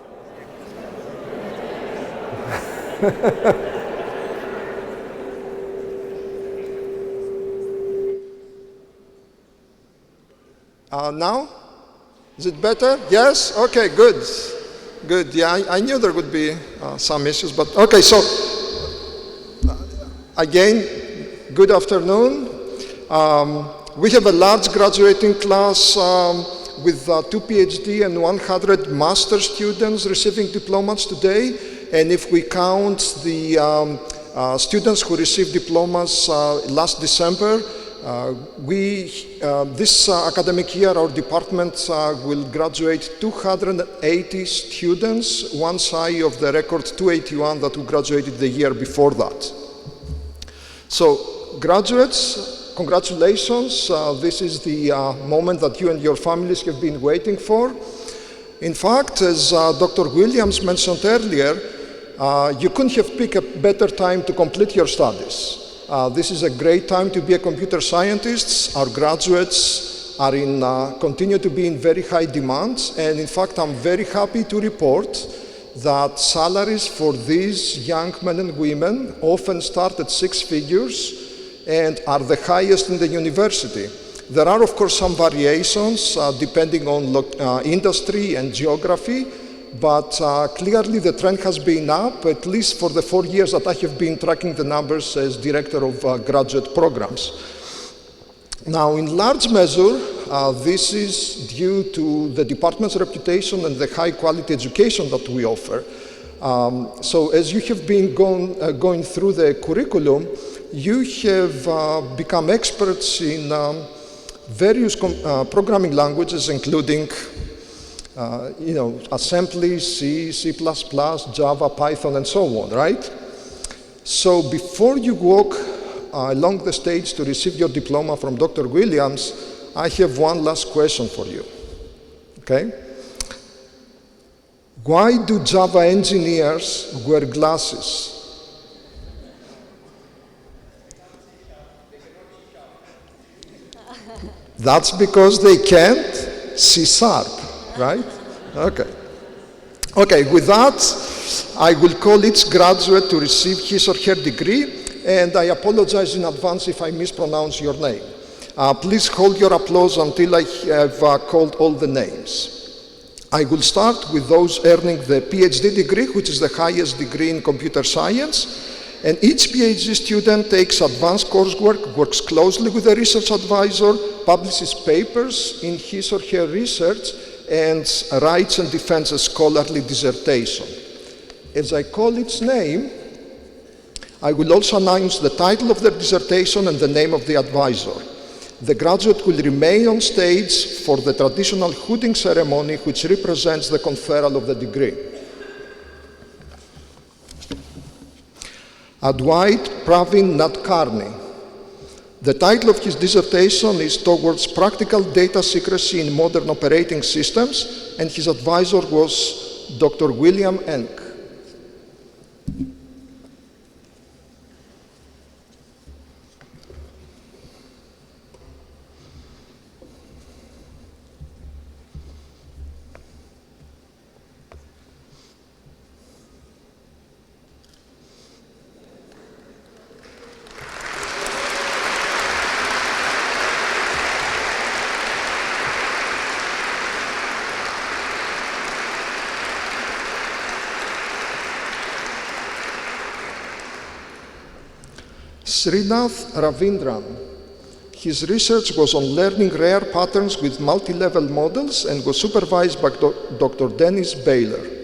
Now? Is it better? Yes? Okay, good. Good, yeah, I knew there would be some issues, but okay, so again, good afternoon. We have a large graduating class with 2 PhD and 100 master students receiving diplomas today, and if we count the students who received diplomas last December, this academic year, our department will graduate 280 students, one shy of the record 281 that we graduated the year before that. So, graduates, congratulations. This is the moment that you and your families have been waiting for. In fact, as Dr. Williams mentioned earlier, you couldn't have picked a better time to complete your studies. This is a great time to be a computer scientist. Our graduates are continue to be in very high demand, and in fact, I'm very happy to report that salaries for these young men and women often start at 6 figures and are the highest in the university. There are, of course, some variations depending on industry and geography, but clearly the trend has been up, at least for the 4 years that I have been tracking the numbers as director of graduate programs. Now, in large measure, this is due to the department's reputation and the high-quality education that we offer. So as you have been going through the curriculum, you have become experts in various programming languages, including assembly, C, C++, Java, Python, and so on, right? So before you walk along the stage to receive your diploma from Dr. Williams, I have one last question for you, okay? Why do Java engineers wear glasses? That's because they can't see sharp, right? Okay. Okay, with that, I will call each graduate to receive his or her degree, and I apologize in advance if I mispronounce your name. Please hold your applause until I have called all the names. I will start with those earning the PhD degree, which is the highest degree in computer science. And each PhD student takes advanced coursework, works closely with a research advisor, publishes papers in his or her research, and writes and defends a scholarly dissertation. As I call its name, I will also announce the title of the dissertation and the name of the advisor. The graduate will remain on stage for the traditional hooding ceremony, which represents the conferral of the degree. Adwait Pravin Nadkarni. The title of his dissertation is Towards Practical Data Secrecy in Modern Operating Systems, and his advisor was Dr. William Enck. Srinath Ravindran. His research was on learning rare patterns with multi-level models and was supervised by Dr. Dennis Baylor.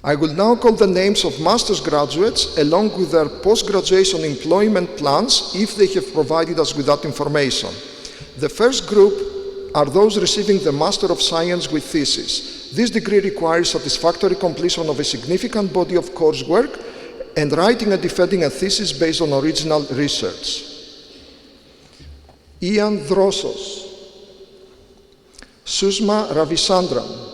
I will now call the names of master's graduates along with their post-graduation employment plans if they have provided us with that information. The first group are those receiving the Master of Science with thesis. This degree requires satisfactory completion of a significant body of coursework and writing and defending a thesis based on original research. Ian Drosos, Susma Ravisandran,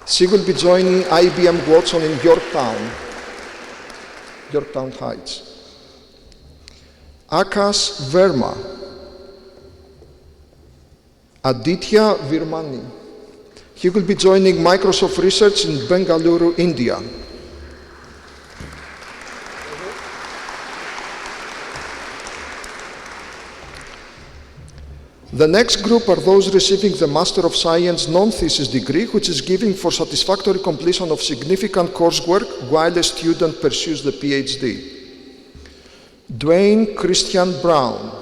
she will be joining IBM Watson in Yorktown Heights. Akash Verma, Aditya Virmani. He will be joining Microsoft Research in Bengaluru, India. The next group are those receiving the Master of Science non-thesis degree, which is given for satisfactory completion of significant coursework while a student pursues the PhD. Dwayne Christian Brown,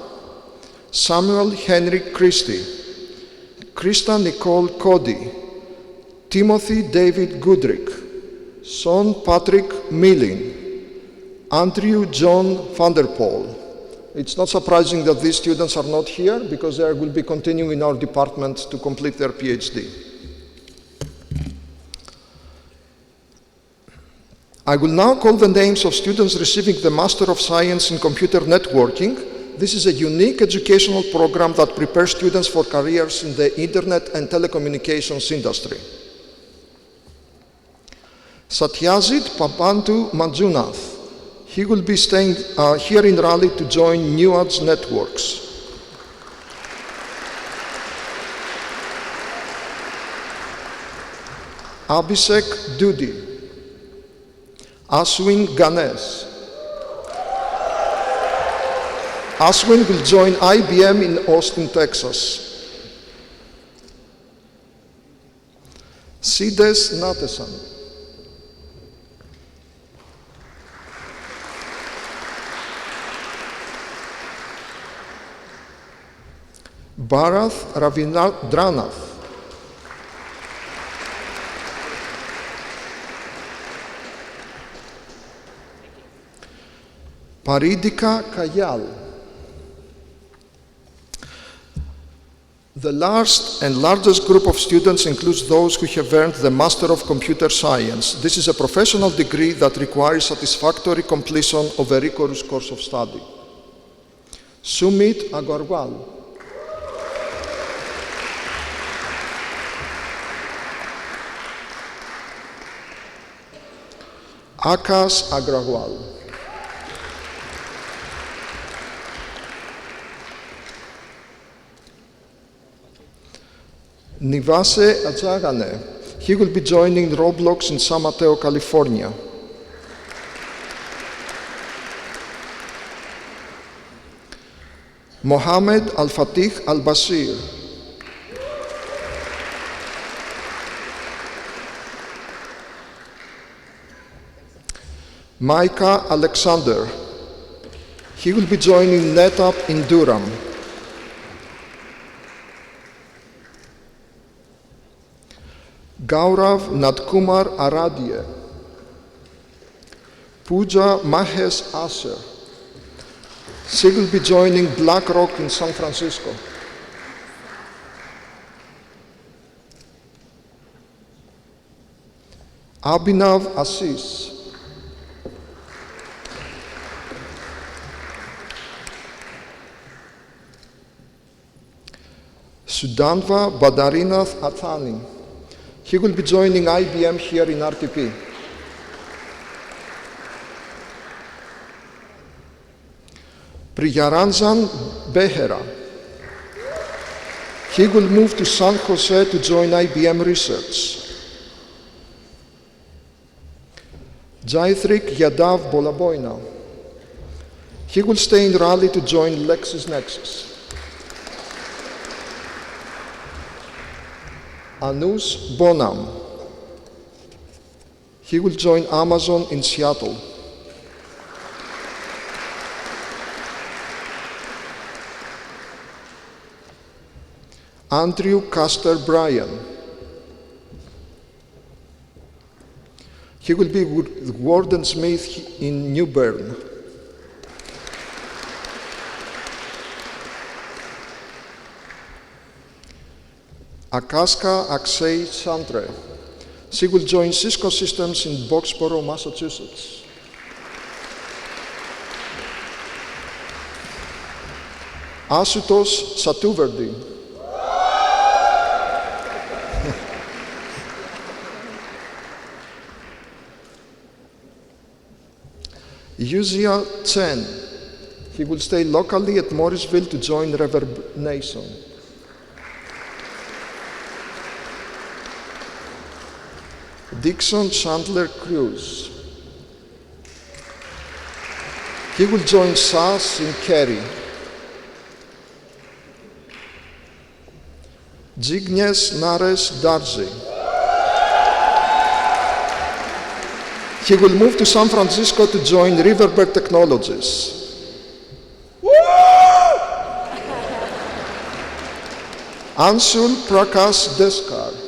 Samuel Henry Christie, Krista Nicole Cody, Timothy David Goodrick, Sean Patrick Milling, Andrew John Vanderpool. It's not surprising that these students are not here because they will be continuing in our department to complete their PhD. I will now call the names of students receiving the Master of Science in Computer Networking. This is a unique educational program that prepares students for careers in the internet and telecommunications industry. Satyajit Papantu Manjunath. He will be staying here in Raleigh to join New Age Networks. Abhishek Dudi. Ashwin Ganesh. Ashwin will join IBM in Austin, Texas. Siddhesh Natesan. Bharath Ravindranath. Paridika Kayal. The largest group of students includes those who have earned the Master of Computer Science. This is a professional degree that requires satisfactory completion of a rigorous course of study. Sumit Agarwal. Akash Agrawal. Nivase Ajagane. He will be joining Roblox in San Mateo, California. Mohammed Al-Fatih Al-Bashir. Micah Alexander. He will be joining NetApp in Durham. Gaurav Nadkumar Aradhye. Pooja Mahesh Asher. She will be joining BlackRock in San Francisco. Abhinav Assis. Sudhanva Badarinath Athani. He will be joining IBM here in RTP. Priyaranjan Behera. He will move to San Jose to join IBM Research. Jaithrik Yadav Bolaboina. He will stay in Raleigh to join LexisNexis. Anush Bonham. He will join Amazon in Seattle. Andrew Custer Bryan. He will be with Warden Smith in New Bern. Akaska Akshay Santre. She will join Cisco Systems in Boxborough, Massachusetts. Asutosh Satuverdi. Yuzia Chen. He will stay locally at Morrisville to join Reverb Nation. Dixon Chandler Cruz. He will join SAS in Cary. Jignesh Naresh Darji. He will move to San Francisco to join Riverbed Technologies. Anshul Prakash Deskar.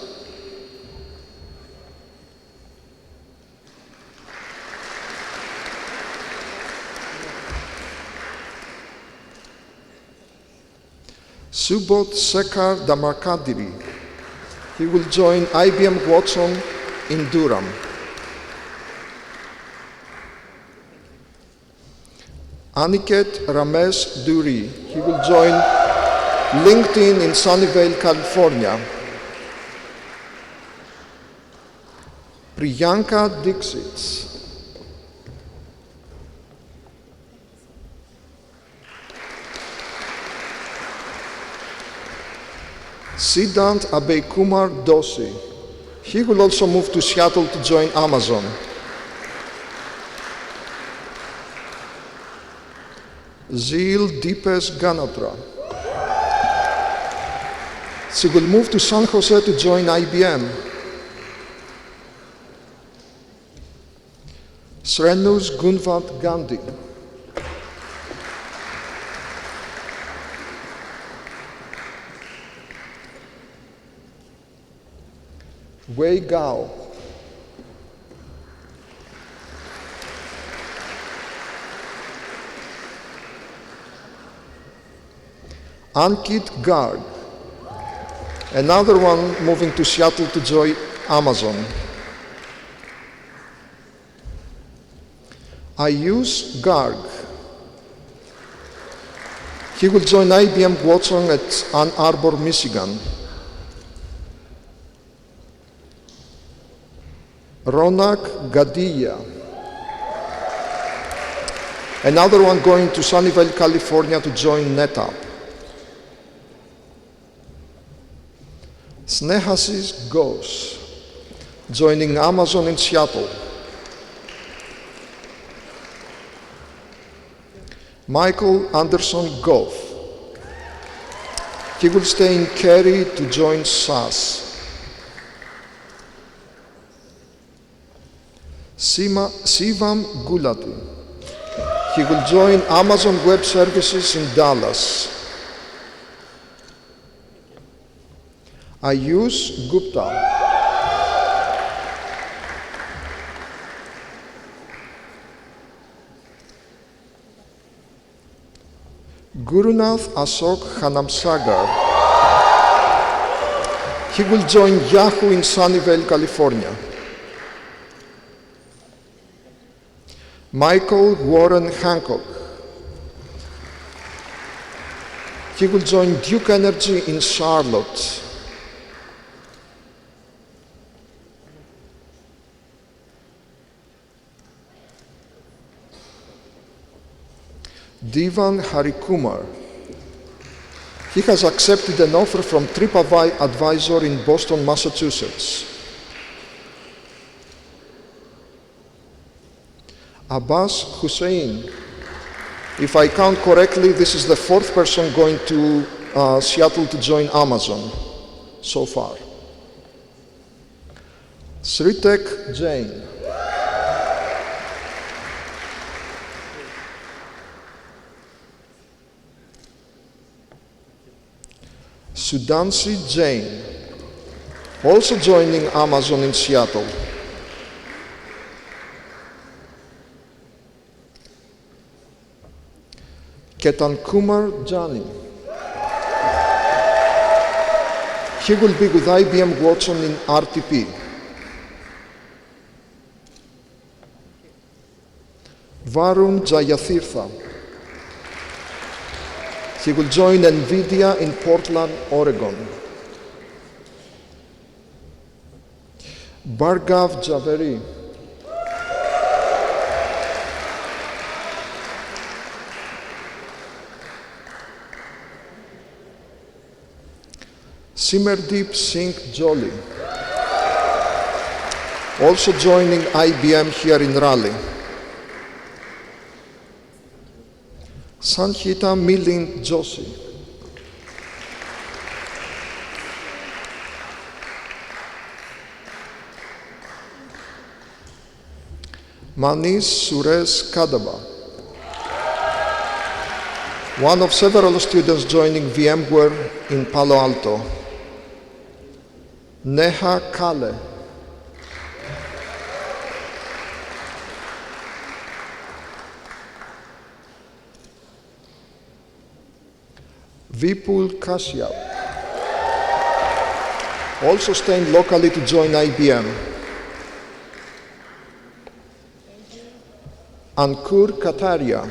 Subodh Shekhar Damarkadiri. He will join IBM Watson in Durham. Aniket Ramesh Duri. He will join LinkedIn in Sunnyvale, California. Priyanka Dixit. Siddhant Abhaykumar Doshi. He will also move to Seattle to join Amazon. Zil Deepesh Ganatra. She will move to San Jose to join IBM. Srenus Gunvat Gandhi. Wei Gao. Ankit Garg. Another one moving to Seattle to join Amazon. Ayush Garg. He will join IBM Watson at Ann Arbor, Michigan. Ronak Gadia. Another one going to Sunnyvale, California to join NetApp. Snehasis Ghosh, joining Amazon in Seattle. Michael Anderson Goff. He will stay in Cary to join SAS. Sivam Gulati. He will join Amazon Web Services in Dallas. Ayush Gupta. Gurunath Ashok Hanamsagar. He will join Yahoo in Sunnyvale, California. Michael Warren Hancock. He will join Duke Energy in Charlotte. Divan Harikumar. He has accepted an offer from TripAdvisor in Boston, Massachusetts. Abbas Hussein. If I count correctly, this is the fourth person going to Seattle to join Amazon so far. Sritek Jain. Sudansi Jain, also joining Amazon in Seattle. Ketan Kumar Jani. He will be with IBM Watson in RTP. Varun Jayathirtha. He will join NVIDIA in Portland, Oregon. Bhargav Javeri. Simerdeep Singh Jolly. Also joining IBM here in Raleigh. Sanhita Milind Joshi. Manish Suresh Kadaba. One of several students joining VMware in Palo Alto. Neha Kale. Vipul Kashyap, also staying locally to join IBM. Ankur Kataria.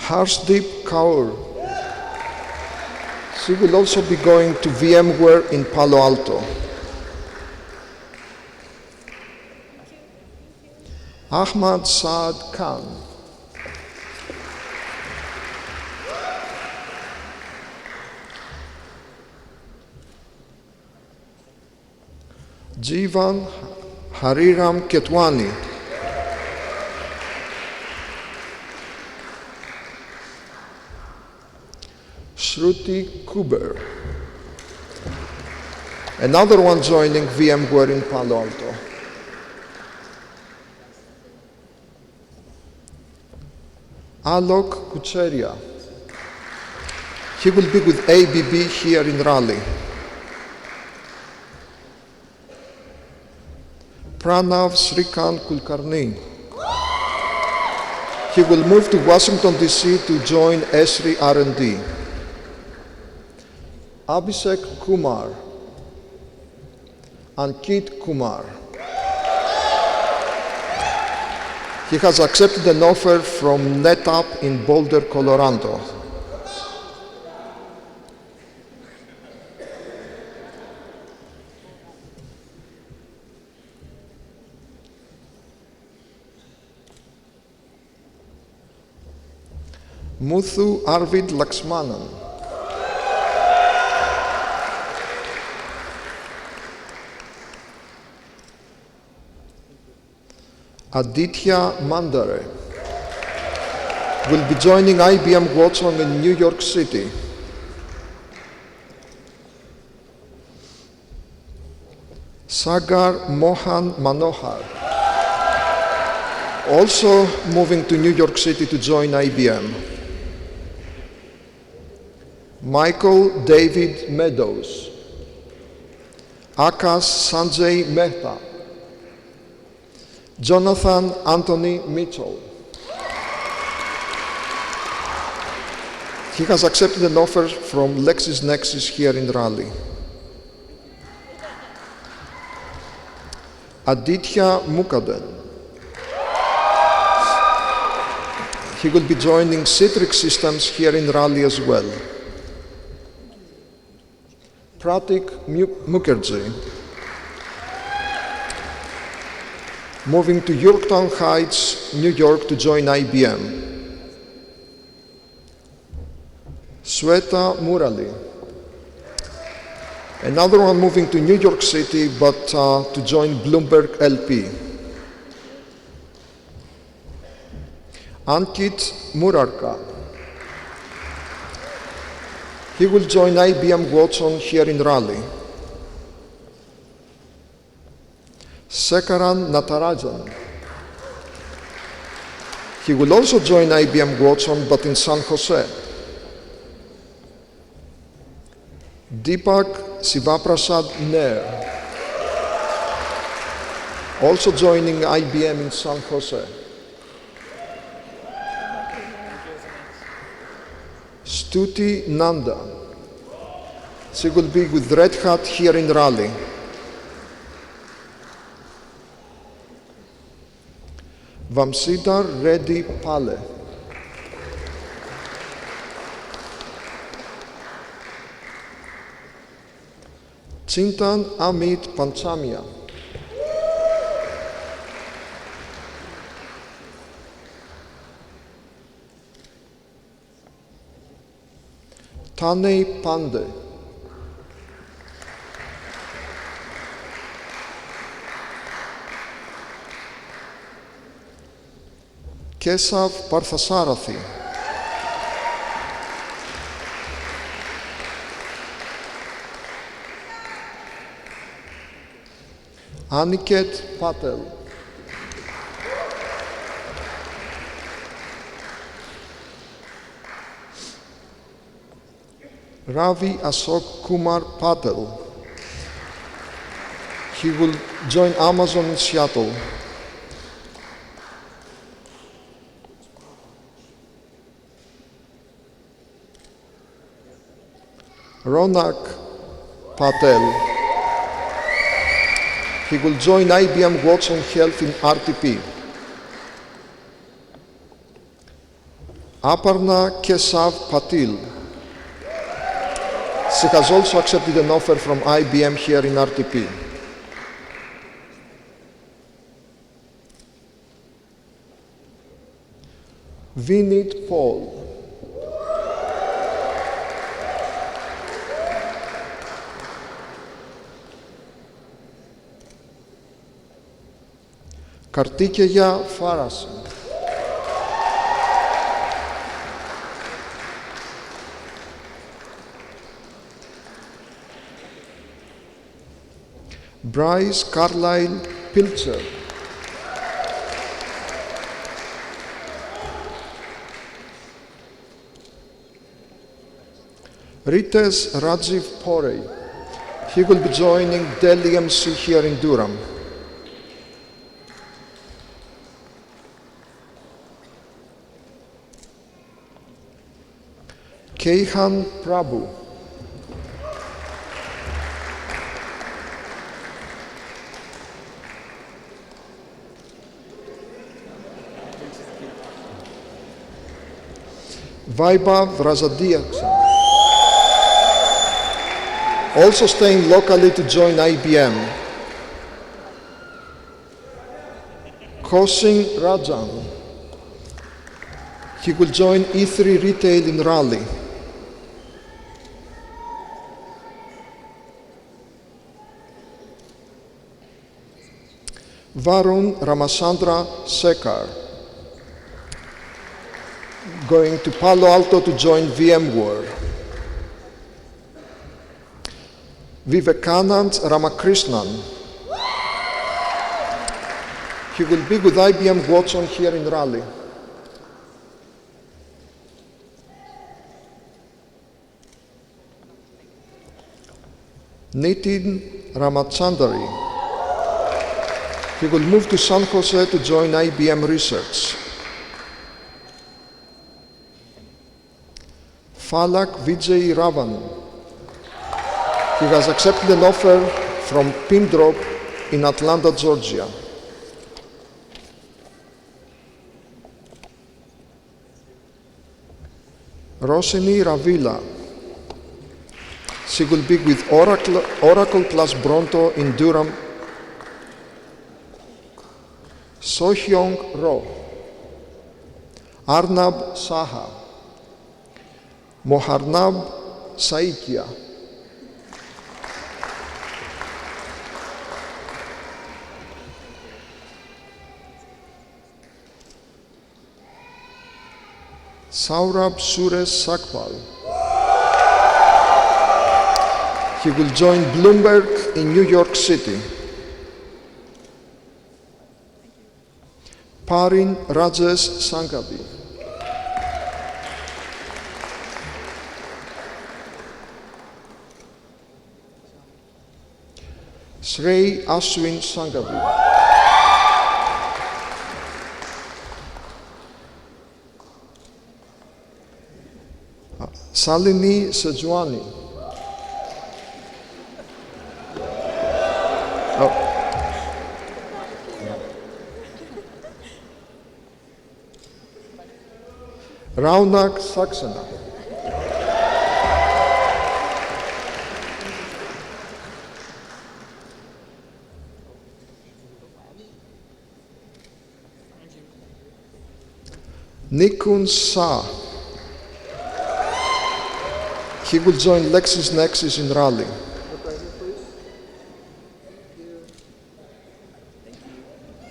Harshdeep Kaur. She will also be going to VMware in Palo Alto. Ahmad Saad Khan. Jivan Hariram Ketwani. Shruti Kuber. Another one joining VMware in Palo Alto. Alok Kucheria. He will be with ABB here in Raleigh. Pranav Srikant Kulkarni. He will move to Washington, D.C. to join ESRI R&D. Abhishek Kumar. Ankit Kumar. He has accepted an offer from NetApp in Boulder, Colorado. Muthu Arvid Laxmanan. Aditya Mandare will be joining IBM Watson in New York City. Sagar Mohan Manohar, also moving to New York City to join IBM. Michael David Meadows. Akash Sanjay Mehta. Jonathan Anthony Mitchell. He has accepted an offer from LexisNexis here in Raleigh. Aditya Mukhaden. He will be joining Citrix Systems here in Raleigh as well. Pratik Mukherjee, moving to Yorktown Heights, New York to join IBM. Sweta Murali, another one moving to New York City but to join Bloomberg LP. Ankit Murarka, he will join IBM Watson here in Raleigh. Sekaran Natarajan, he will also join IBM Watson but in San Jose. Deepak Sivaprasad Nair, also joining IBM in San Jose. Stuti Nanda, she will be with Red Hat here in Raleigh. Vamsidhar Reddy Pale, Chintan Amit Panchamia, Tanay Pandey, Kesav Parthasarathi, Aniket Patel, Ravi Ashok Kumar Patel, he will join Amazon in Seattle. Ronak Patel, he will join IBM Watson Health in RTP. Aparna Kesav Patil. She has also accepted an offer from IBM here in RTP. Vinit Paul. Kartikeya Farasi. Bryce Carlisle Pilcher. Ritesh Rajiv Porey. He will be joining Delhi MC here in Durham. Keihan Prabhu. Vaibhav Razadiaksa. Also staying locally to join IBM. Kosing Rajan. He will join E3 Retail in Raleigh. Varun Ramasandra Sekar, going to Palo Alto to join VMware. Vivekanand Ramakrishnan. He will be with IBM Watson here in Raleigh. Nitin Ramachandari. He will move to San Jose to join IBM Research. Falak Vijay Ravan. He has accepted an offer from Pindrop in Atlanta, Georgia. Rosini Ravila. She will be with Oracle plus Bronto in Durham. Sohyong Ro. Arnab Saha. Moharnab Saikia. Saurabh Suresh Sakpal. He will join Bloomberg in New York City. Parin Rajesh Sangabi. Srey Ashwin Sangabi. Salini Sejwani. Raunak Saxena. Nikun Shah. He will join LexisNexis in Raleigh.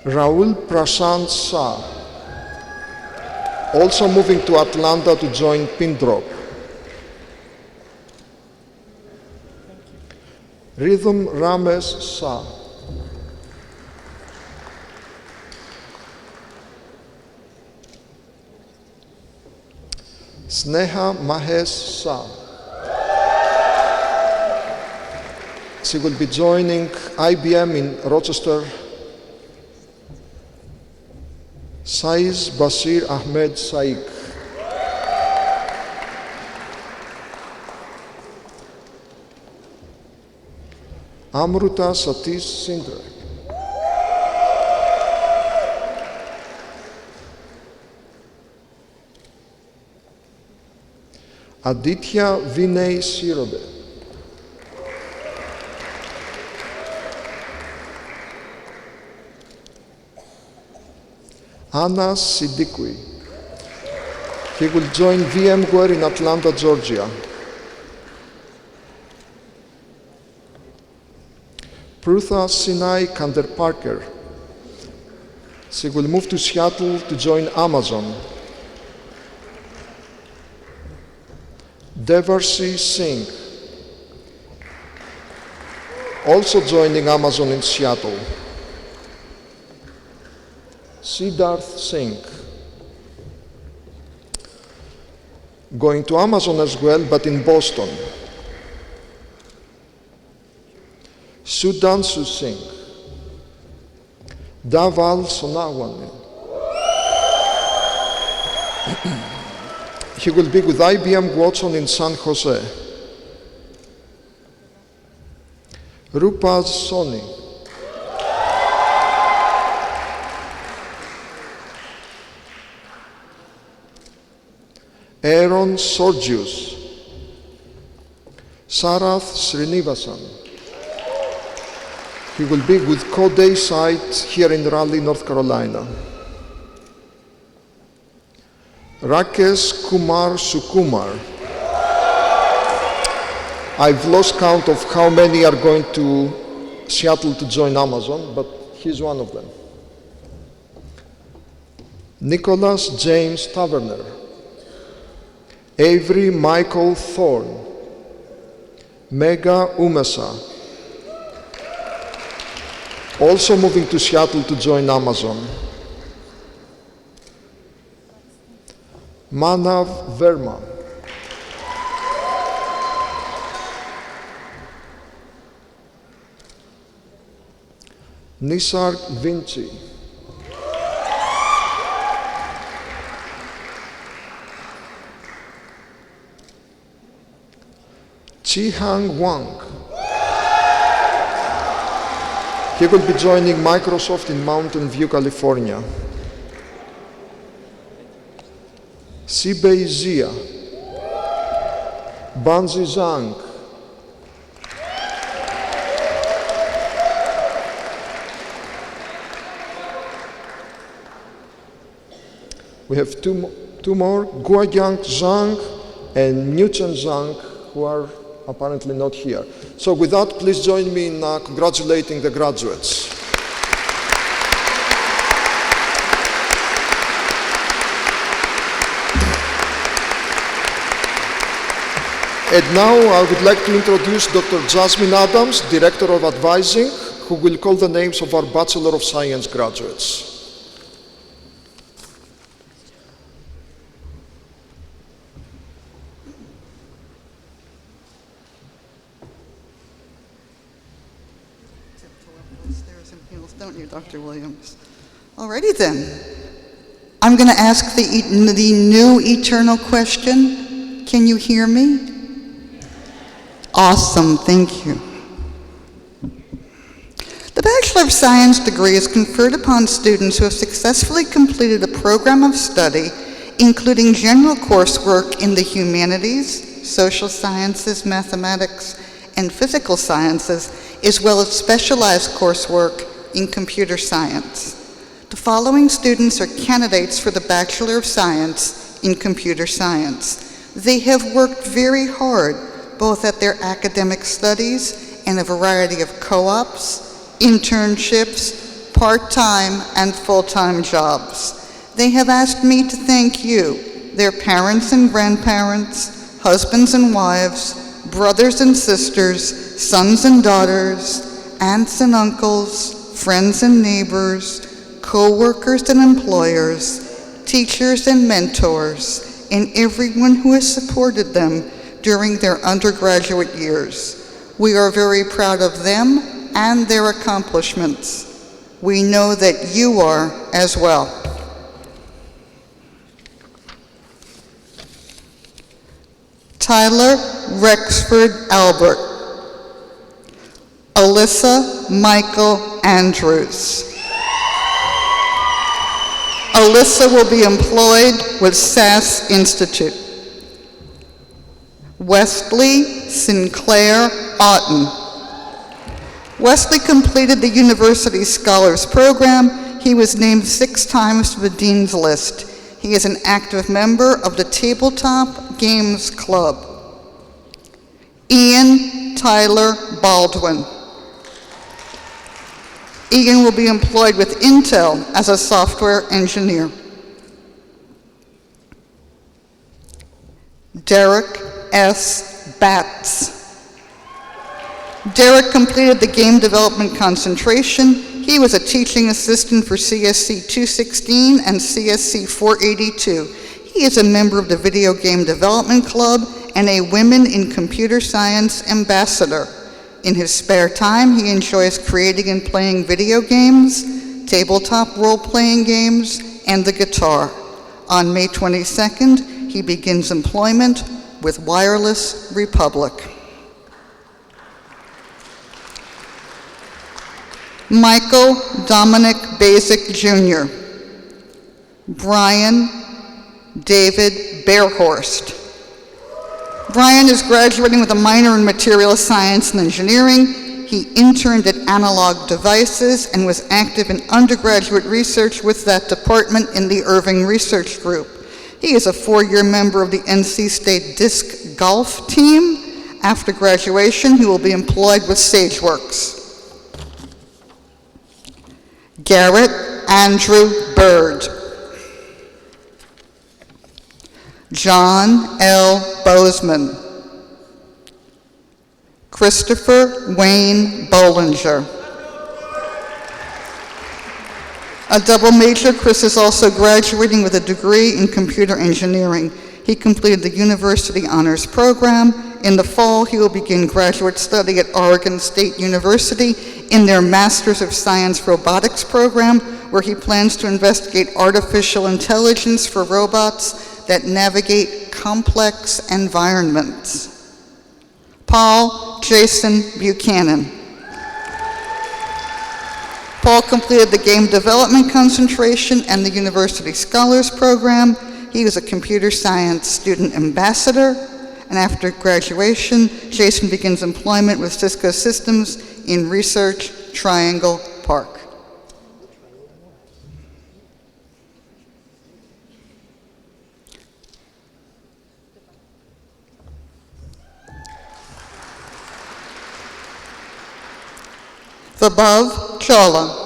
Raul Prashant Shah. Also moving to Atlanta to join Pindrop. Rhythm Ramesh Shah. Sneha Mahesh Shah. She will be joining IBM in Rochester. Saiz Basir Ahmed Saik. Amruta Satish Sindra. Aditya Vinay Sirobe. Anas Siddiqui. He will join VMware in Atlanta, Georgia. Prutha Sinai Kander Parker. She will move to Seattle to join Amazon. Devarsi Singh, also joining Amazon in Seattle. Siddharth Singh, going to Amazon as well, but in Boston. Sudhanshu Singh, Daval Sonawani. He will be with IBM Watson in San Jose. Rupaz Soni. Aaron Sorgius. Sarath Srinivasan. He will be with Coday site here in Raleigh, North Carolina. Rakesh Kumar Sukumar. I've lost count of how many are going to Seattle to join Amazon, but he's one of them. Nicholas James Taverner. Avery Michael Thorne. Mega Umesa. Also moving to Seattle to join Amazon. Manav Verma. Nisarg Vinci. Chihang Wang. He will be joining Microsoft in Mountain View, California. Sibei Zia. Banzi Zhang. We have two more, Guoyang Zhang and Newton Zhang, who are apparently not here. So with that, please join me in congratulating the graduates. And now I would like to introduce Dr. Jasmine Adams, Director of Advising, who will call the names of our Bachelor of Science graduates. Don't you, Dr. Williams? Alrighty then. I'm going to ask the new eternal question. Can you hear me? Awesome, thank you. The Bachelor of Science degree is conferred upon students who have successfully completed a program of study, including general coursework in the humanities, social sciences, mathematics, and physical sciences, as well as specialized coursework in computer science. The following students are candidates for the Bachelor of Science in Computer Science. They have worked very hard, both at their academic studies and a variety of co-ops, internships, part-time and full-time jobs. They have asked me to thank you, their parents and grandparents, husbands and wives, brothers and sisters, sons and daughters, aunts and uncles, friends and neighbors, co-workers and employers, teachers and mentors, and everyone who has supported them during their undergraduate years. We are very proud of them and their accomplishments. We know that you are as well. Tyler Rexford Albert. Alyssa Michael Andrews. Alyssa will be employed with SAS Institute. Wesley Sinclair Otten. Wesley completed the University Scholars Program. He was named 6 times to the Dean's List. He is an active member of the Tabletop Games Club. Ian Tyler Baldwin. Ian will be employed with Intel as a software engineer. Derek S. Batts. Derek completed the game development concentration. He was a teaching assistant for CSC 216 and CSC 482. He is a member of the Video Game Development Club and a Women in Computer Science ambassador. In his spare time, he enjoys creating and playing video games, tabletop role-playing games, and the guitar. On May 22nd, he begins employment with Wireless Republic. Michael Dominic Basic Jr. Brian David Bearhorst. Brian is graduating with a minor in material science and engineering. He interned at Analog Devices and was active in undergraduate research with that department in the Irving Research Group. He is a 4-year member of the NC State Disc Golf team. After graduation, he will be employed with SageWorks. Garrett Andrew Bird. John L. Bozeman. Christopher Wayne Bollinger. A double major, Chris is also graduating with a degree in computer engineering. He completed the University Honors Program. In the fall, he will begin graduate study at Oregon State University in their Masters of Science Robotics program, where he plans to investigate artificial intelligence for robots that navigate complex environments. Paul Jason Buchanan. Paul completed the Game Development Concentration and the University Scholars Program. He was a computer science student ambassador, and after graduation, Jason begins employment with Cisco Systems in Research Triangle Park. Vaibhav Chawla.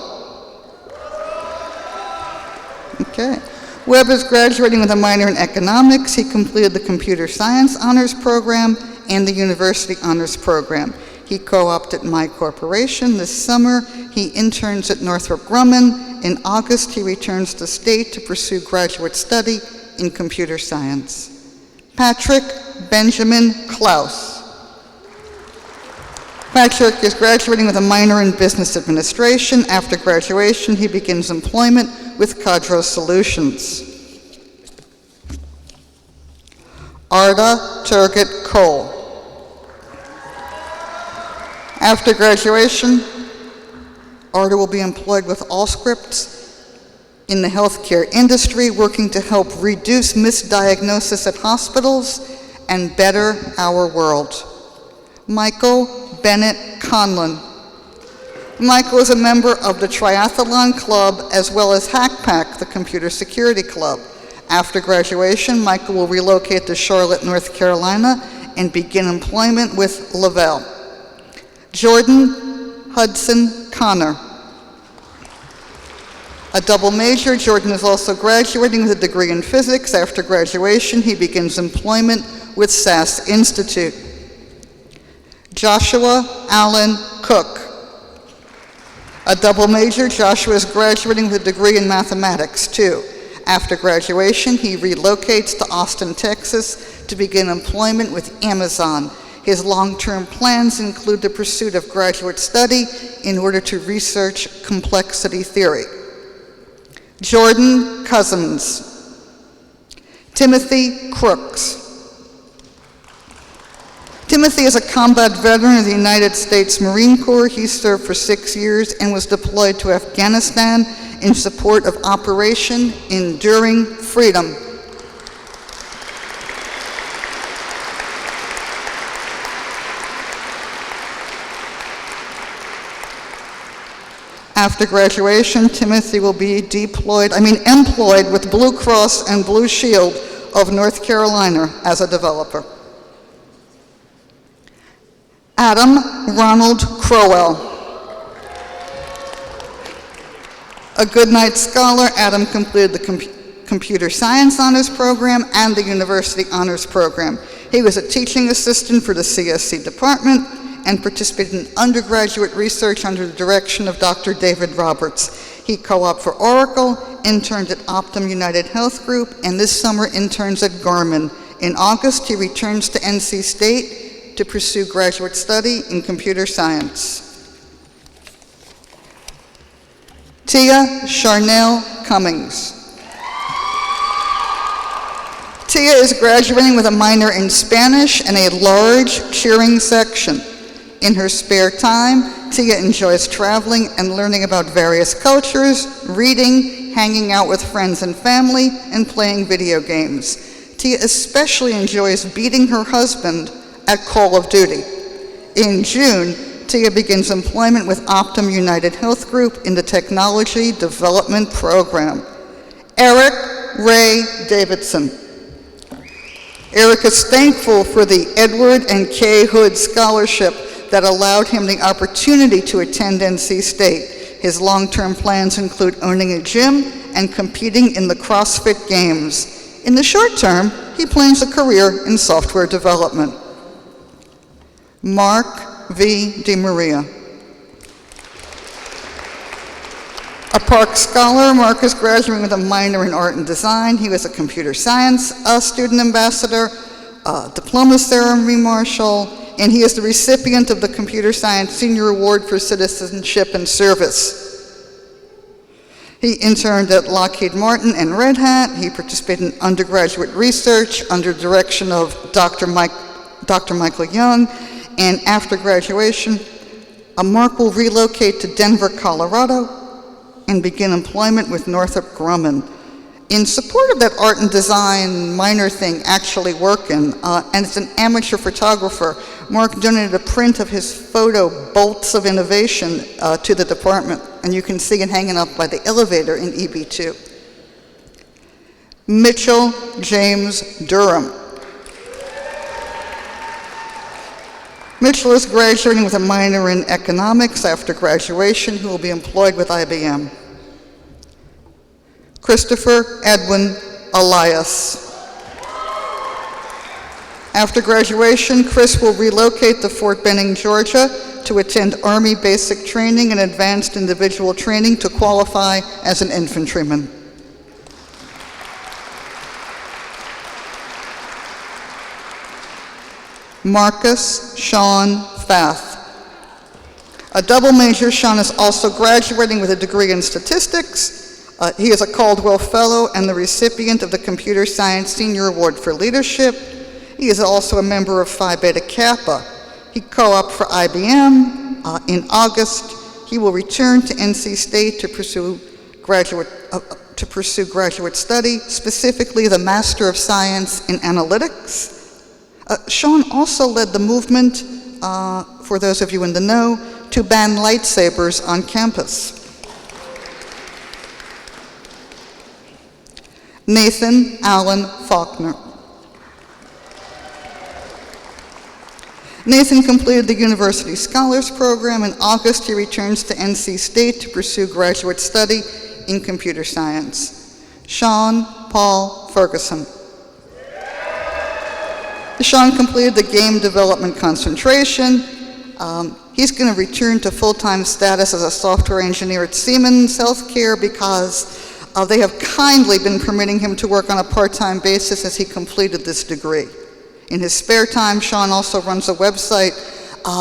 Okay. Webb is graduating with a minor in economics. He completed the Computer Science Honors Program and the University Honors Program. He co-opted My Corporation this summer. He interns at Northrop Grumman. In August, he returns to state to pursue graduate study in computer science. Patrick Benjamin Klaus. Patrick is graduating with a minor in business administration. After graduation, he begins employment with Cadro Solutions. Arda Turgut Cole. After graduation, Arda will be employed with Allscripts in the healthcare industry, working to help reduce misdiagnosis at hospitals and better our world. Michael Bennett Conlon. Michael is a member of the Triathlon Club as well as HackPack, the Computer Security Club. After graduation, Michael will relocate to Charlotte, North Carolina, and begin employment with Lavelle. Jordan Hudson Connor. A double major, Jordan is also graduating with a degree in physics. After graduation, he begins employment with SAS Institute. Joshua Allen Cook. A double major, Joshua is graduating with a degree in mathematics, too. After graduation, he relocates to Austin, Texas, to begin employment with Amazon. His long-term plans include the pursuit of graduate study in order to research complexity theory. Jordan Cousins. Timothy Crooks. Timothy is a combat veteran of the United States Marine Corps. He served for 6 years and was deployed to Afghanistan in support of Operation Enduring Freedom. After graduation, Timothy will be employed with Blue Cross and Blue Shield of North Carolina as a developer. Adam Ronald Crowell. A Goodnight Scholar, Adam completed the Computer Science Honors Program and the University Honors Program. He was a teaching assistant for the CSC department and participated in undergraduate research under the direction of Dr. David Roberts. He co-opted for Oracle, interned at Optum United Health Group, and this summer interns at Garmin. In August, he returns to NC State to pursue graduate study in computer science. Tia Charnel Cummings. Tia is graduating with a minor in Spanish and a large cheering section. In her spare time, Tia enjoys traveling and learning about various cultures, reading, hanging out with friends and family, and playing video games. Tia especially enjoys beating her husband at Call of Duty. In June, Tia begins employment with Optum United Health Group in the Technology Development Program. Eric Ray Davidson. Eric is thankful for the Edward and Kay Hood Scholarship that allowed him the opportunity to attend NC State. His long-term plans include owning a gym and competing in the CrossFit Games. In the short term, he plans a career in software development. Mark V. DeMaria. A Park Scholar, Mark is graduating with a minor in art and design. He was a computer science student ambassador, diploma ceremony marshal, and he is the recipient of the Computer Science Senior Award for Citizenship and Service. He interned at Lockheed Martin and Red Hat. He participated in undergraduate research under the direction of Dr. Michael Young, and after graduation, Mark will relocate to Denver, Colorado, and begin employment with Northrop Grumman. In support of that art and design minor thing actually working, and as an amateur photographer, Mark donated a print of his photo, Bolts of Innovation, to the department, and you can see it hanging up by the elevator in EB2. Mitchell James Durham. Mitchell is graduating with a minor in economics. After graduation, he will be employed with IBM. Christopher Edwin Elias. After graduation, Chris will relocate to Fort Benning, Georgia to attend Army basic training and advanced individual training to qualify as an infantryman. Marcus Sean Fath. A double major, Sean is also graduating with a degree in statistics. He is a Caldwell Fellow and the recipient of the Computer Science Senior Award for Leadership. He is also a member of Phi Beta Kappa. He co-opted for IBM. In August, he will return to NC State to pursue graduate study, specifically the Master of Science in Analytics. Sean also led the movement, for those of you in the know, to ban lightsabers on campus. Nathan Allen Faulkner. Nathan completed the University Scholars Program. In August, he returns to NC State to pursue graduate study in computer science. Sean Paul Ferguson. Sean completed the game development concentration. He's going to return to full-time status as a software engineer at Siemens Healthcare because they have kindly been permitting him to work on a part-time basis as he completed this degree. In his spare time, Sean also runs a website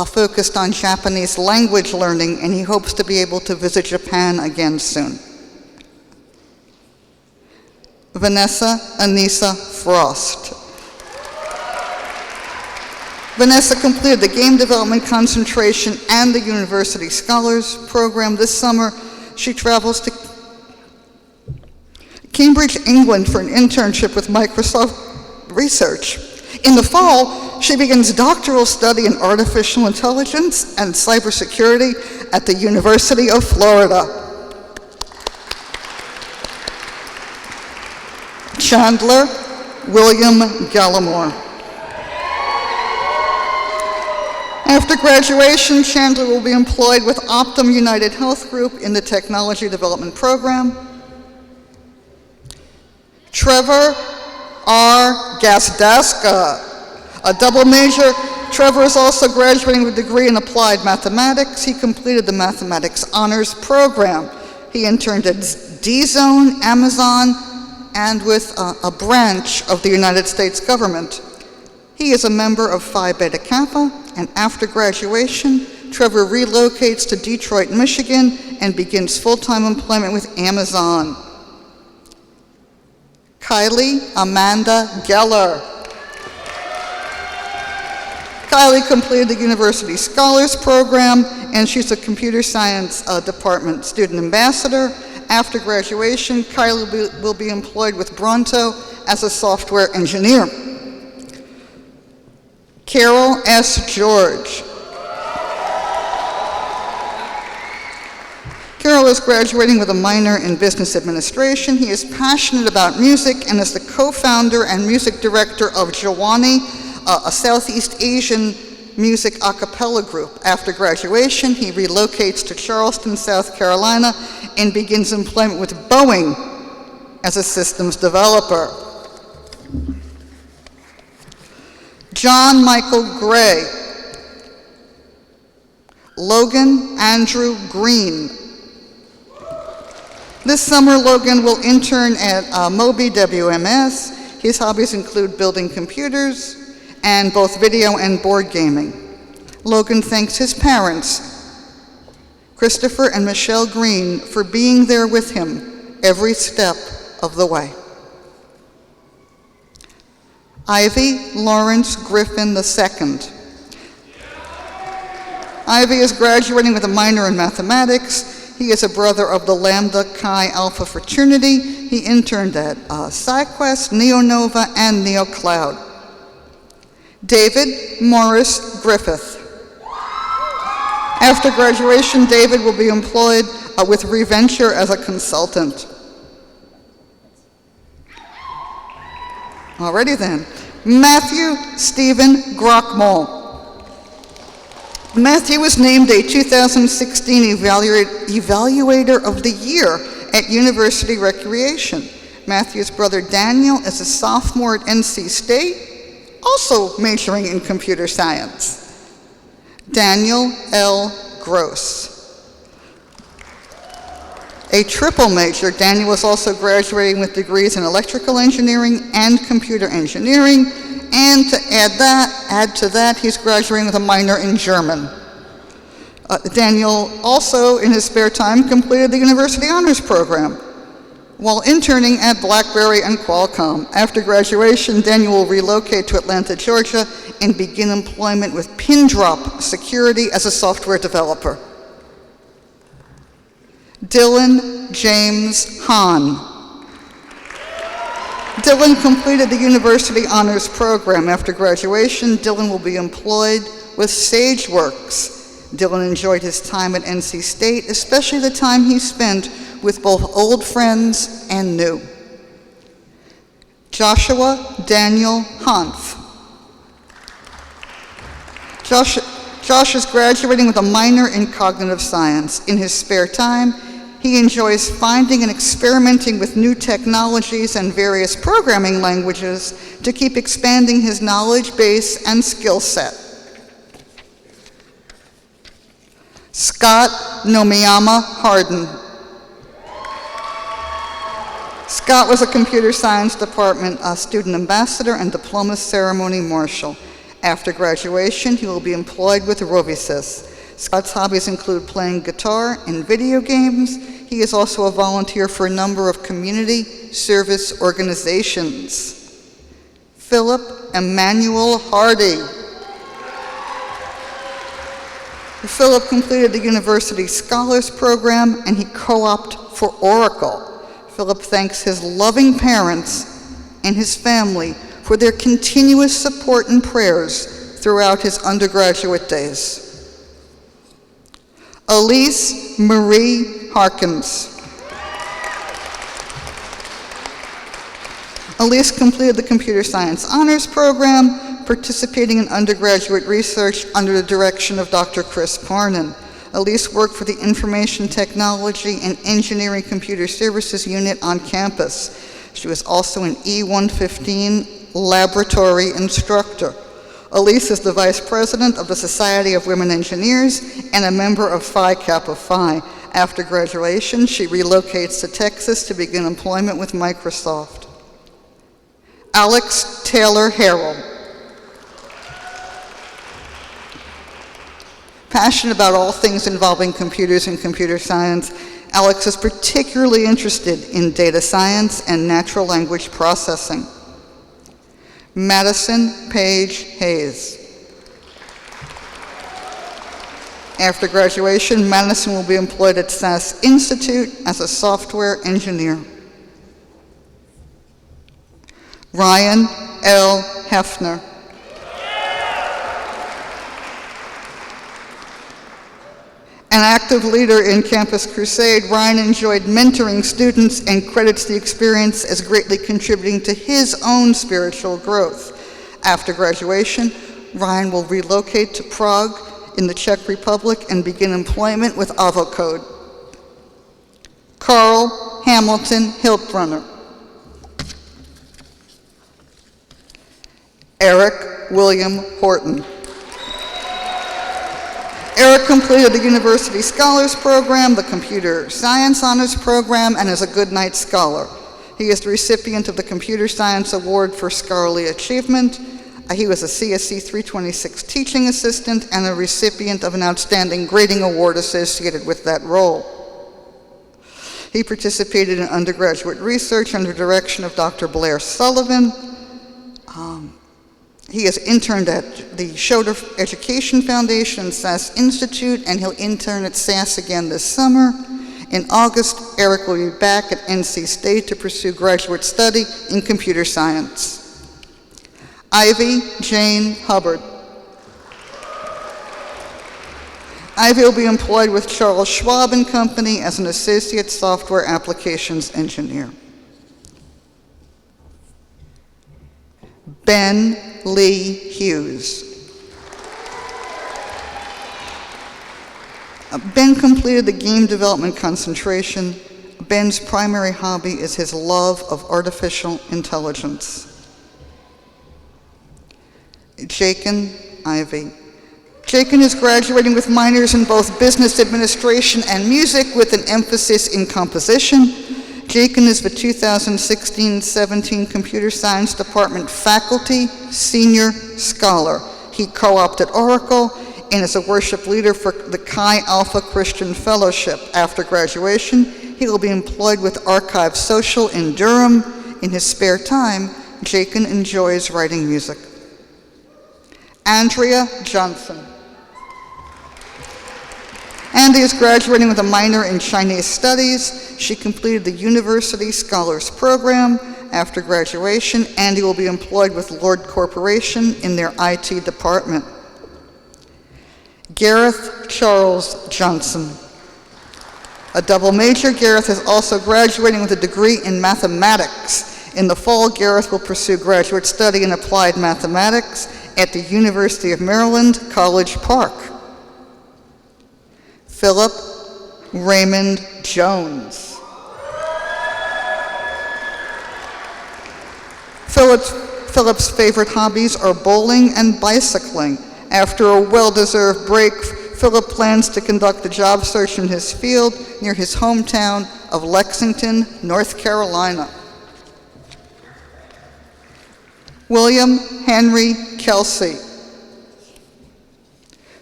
focused on Japanese language learning, and he hopes to be able to visit Japan again soon. Vanessa Anissa Frost. Vanessa completed the game development concentration and the University Scholars Program this summer. She travels to Cambridge, England for an internship with Microsoft Research. In the fall, she begins doctoral study in artificial intelligence and cybersecurity at the University of Florida. Chandler William Gallimore. After graduation, Chandler will be employed with Optum United Health Group in the Technology Development Program. Trevor R. Gasdaska, a double major. Trevor is also graduating with a degree in Applied Mathematics. He completed the Mathematics Honors Program. He interned at D-Zone, Amazon, and with a branch of the United States government. He is a member of Phi Beta Kappa, and after graduation, Trevor relocates to Detroit, Michigan, and begins full-time employment with Amazon. Kylie Amanda Geller. Kylie completed the University Scholars Program, and she's a Computer Science Department Student Ambassador. After graduation, Kylie will be employed with Bronto as a software engineer. Carol S. George. Carol is graduating with a minor in business administration. He is passionate about music and is the co-founder and music director of Jawani, a Southeast Asian music a cappella group. After graduation, he relocates to Charleston, South Carolina, and begins employment with Boeing as a systems developer. John Michael Gray. Logan Andrew Green. This summer, Logan will intern at Moby WMS. His hobbies include building computers and both video and board gaming. Logan thanks his parents, Christopher and Michelle Green, for being there with him every step of the way. Ivy Lawrence Griffin II. Ivy is graduating with a minor in mathematics. He is a brother of the Lambda Chi Alpha fraternity. He interned at SciQuest, NeoNova, and NeoCloud. David Morris Griffith. After graduation, David will be employed with Reventure as a consultant. Alrighty then. Matthew Stephen Grockmole. Matthew was named a 2016 Evaluator of the Year at University Recreation. Matthew's brother Daniel is a sophomore at NC State, also majoring in computer science. Daniel L. Gross. A triple major, Daniel is also graduating with degrees in electrical engineering and computer engineering, and to add to that, he's graduating with a minor in German. Daniel also, in his spare time, completed the University Honors Program while interning at BlackBerry and Qualcomm. After graduation, Daniel will relocate to Atlanta, Georgia, and begin employment with Pindrop Security as a software developer. Dylan James Hahn. Dylan completed the University Honors Program. After graduation, Dylan will be employed with SageWorks. Dylan enjoyed his time at NC State, especially the time he spent with both old friends and new. Joshua Daniel Hanf. Josh is graduating with a minor in cognitive science. In his spare time, he enjoys finding and experimenting with new technologies and various programming languages to keep expanding his knowledge base and skill set. Scott Nomiyama Harden. Scott was a computer science department student ambassador and diploma ceremony marshal. After graduation, he will be employed with Rovisys. Scott's hobbies include playing guitar and video games. He is also a volunteer for a number of community service organizations. Philip Emmanuel Hardy. Philip completed the University Scholars Program, and he co-opted for Oracle. Philip thanks his loving parents and his family for their continuous support and prayers throughout his undergraduate days. Elise Marie Harkins. Elise completed the Computer Science Honors Program, participating in undergraduate research under the direction of Dr. Chris Parnan. Elise worked for the Information Technology and Engineering Computer Services Unit on campus. She was also an E115 laboratory instructor. Elise is the Vice President of the Society of Women Engineers and a member of Phi Kappa Phi. After graduation, she relocates to Texas to begin employment with Microsoft. Alex Taylor Harrell. Passionate about all things involving computers and computer science, Alex is particularly interested in data science and natural language processing. Madison Page Hayes. After graduation, Madison will be employed at SAS Institute as a software engineer. Ryan L. Hefner. An active leader in Campus Crusade, Ryan enjoyed mentoring students and credits the experience as greatly contributing to his own spiritual growth. After graduation, Ryan will relocate to Prague in the Czech Republic and begin employment with Avocode. Carl Hamilton Hiltbrunner. Eric William Horton. Eric completed the University Scholars Program, the Computer Science Honors Program, and is a Goodnight Scholar. He is the recipient of the Computer Science Award for Scholarly Achievement. He was a CSC 326 teaching assistant and a recipient of an Outstanding Grading Award associated with that role. He participated in undergraduate research under the direction of Dr. Blair Sullivan. He has interned at the Schroeder Education Foundation, SAS Institute, and he'll intern at SAS again this summer. In August, Eric will be back at NC State to pursue graduate study in computer science. Ivy Jane Hubbard. Ivy will be employed with Charles Schwab and Company as an associate software applications engineer. Ben Lee Hughes. Ben completed the game development concentration. Ben's primary hobby is his love of artificial intelligence. Jakin Ivy. Jakin is graduating with minors in both business administration and music with an emphasis in composition. Jakin is the 2016-17 Computer Science Department Faculty Senior Scholar. He co-opted Oracle and is a worship leader for the Chi Alpha Christian Fellowship. After graduation, he will be employed with Archive Social in Durham. In his spare time, Jakin enjoys writing music. Andrea Johnson. Andy is graduating with a minor in Chinese Studies. She completed the University Scholars Program. After graduation, Andy will be employed with Lord Corporation in their IT department. Gareth Charles Johnson. A double major, Gareth is also graduating with a degree in mathematics. In the fall, Gareth will pursue graduate study in applied mathematics at the University of Maryland, College Park. Philip Raymond Jones. Philip's favorite hobbies are bowling and bicycling. After a well-deserved break, Philip plans to conduct a job search in his field near his hometown of Lexington, North Carolina. William Henry Kelsey.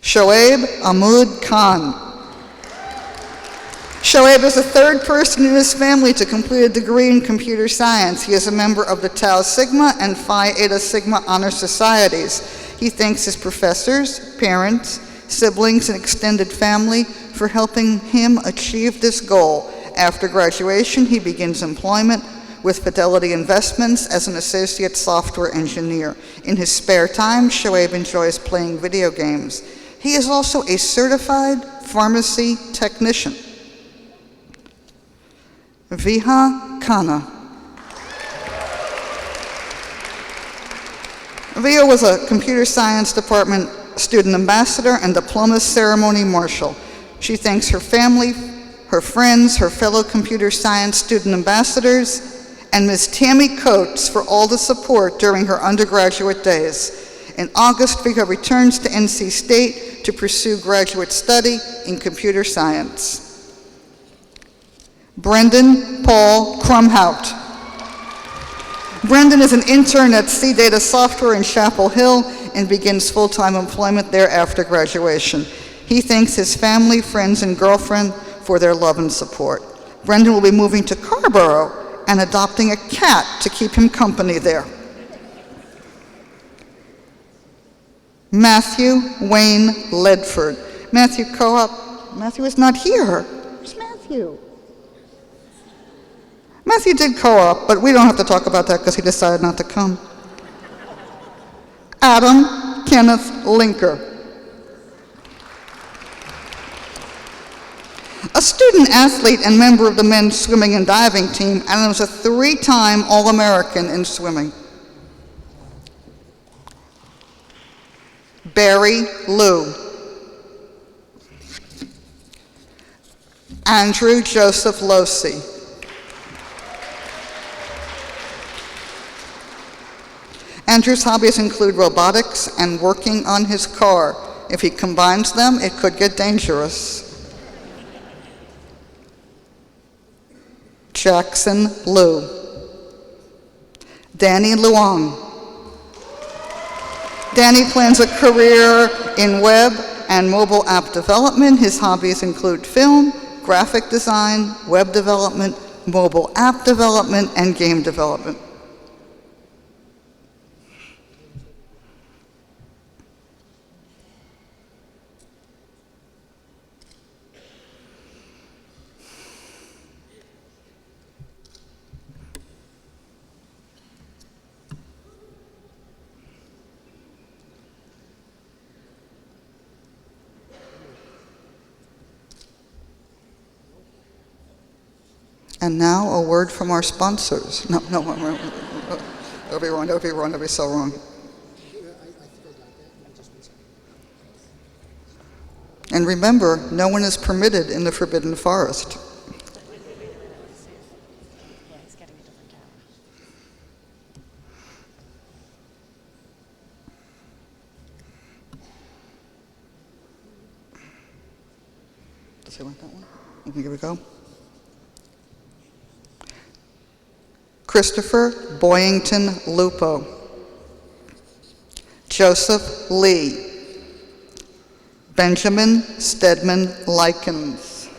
Shoaib Ahmad Khan. Shoaib is the third person in his family to complete a degree in computer science. He is a member of the Tau Sigma and Phi Eta Sigma honor societies. He thanks his professors, parents, siblings, and extended family for helping him achieve this goal. After graduation, he begins employment with Fidelity Investments as an associate software engineer. In his spare time, Shoaib enjoys playing video games. He is also a certified pharmacy technician. Viha Khanna. Via was a computer science department student ambassador and diploma ceremony marshal. She thanks her family, her friends, her fellow computer science student ambassadors, and Ms. Tammy Coates for all the support during her undergraduate days. In August, Vika returns to NC State to pursue graduate study in computer science. Brendan Paul Krumhout. Brendan is an intern at CData Software in Chapel Hill and begins full-time employment there after graduation. He thanks his family, friends, and girlfriend for their love and support. Brendan will be moving to Carrboro and adopting a cat to keep him company there. Matthew Wayne Ledford. Matthew co-op. Matthew is not here. Where's Matthew? Matthew did co-op, but we don't have to talk about that because he decided not to come. Adam Kenneth Linker. A student athlete and member of the men's swimming and diving team, and was a 3-time All-American in swimming. Barry Liu. Andrew Joseph Losey. Andrew's hobbies include robotics and working on his car. If he combines them, it could get dangerous. Jackson Liu. Danny Luong. Danny plans a career in web and mobile app development. His hobbies include film, graphic design, web development, mobile app development, and game development. And now a word from our sponsors. No, that'll be wrong, that'll be so wrong. And remember, no one is permitted in the Forbidden Forest. Does he want that one? Okay, here we go. Christopher Boyington Lupo. Joseph Lee. Benjamin Stedman Likens.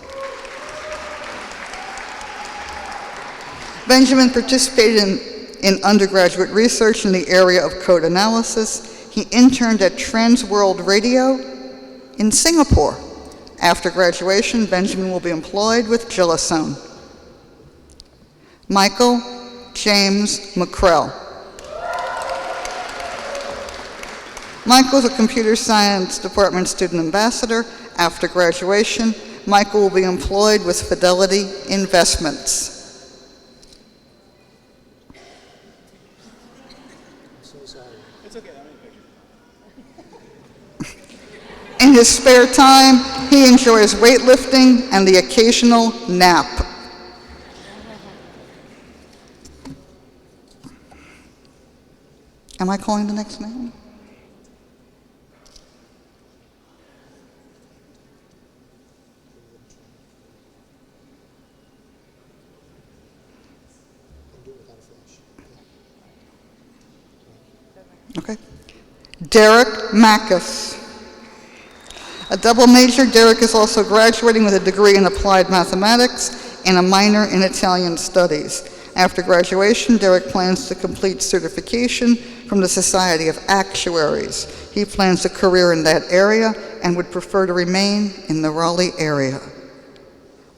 Benjamin participated in undergraduate research in the area of code analysis. He interned at Trans World Radio in Singapore. After graduation, Benjamin will be employed with Gilasone. Michael James McCrell. Michael is a computer science department student ambassador. After graduation, Michael will be employed with Fidelity Investments. In his spare time, he enjoys weightlifting and the occasional nap. Am I calling the next name? Okay. Derek Mackus. A double major, Derek is also graduating with a degree in applied mathematics and a minor in Italian studies. After graduation, Derek plans to complete certification from the Society of Actuaries. He plans a career in that area and would prefer to remain in the Raleigh area.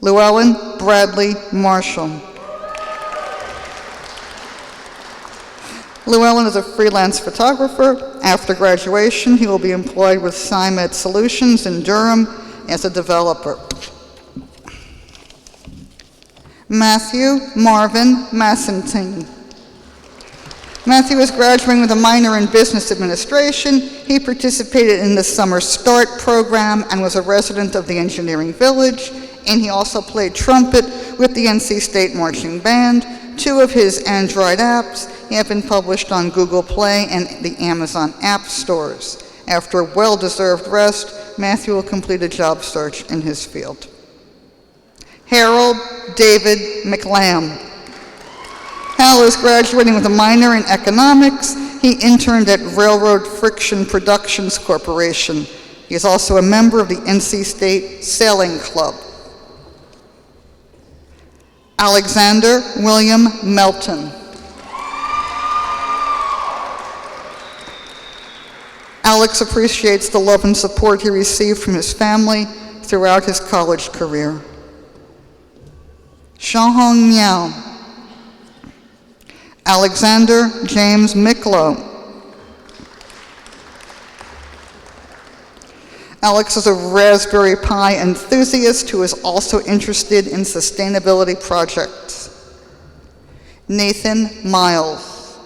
Llewellyn Bradley Marshall. Llewellyn is a freelance photographer. After graduation, he will be employed with SciMed Solutions in Durham as a developer. Matthew Marvin Massentine. Matthew is graduating with a minor in business administration. He participated in the Summer Start program and was a resident of the Engineering Village, and he also played trumpet with the NC State Marching Band. 2 of his Android apps have been published on Google Play and the Amazon App Stores. After a well-deserved rest, Matthew will complete a job search in his field. Harold David McLam. Hal is graduating with a minor in economics. He interned at Railroad Friction Productions Corporation. He is also a member of the NC State Sailing Club. Alexander William Melton. Alex appreciates the love and support he received from his family throughout his college career. Xiaohong Miao. Alexander James Miklo. Alex is a Raspberry Pi enthusiast who is also interested in sustainability projects. Nathan Miles.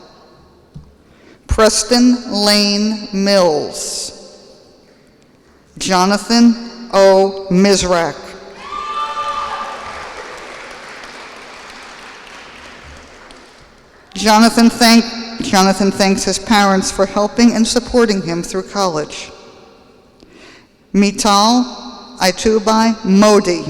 Preston Lane Mills. Jonathan O. Mizrak. Jonathan thanks his parents for helping and supporting him through college. Mital Aitubai Modi.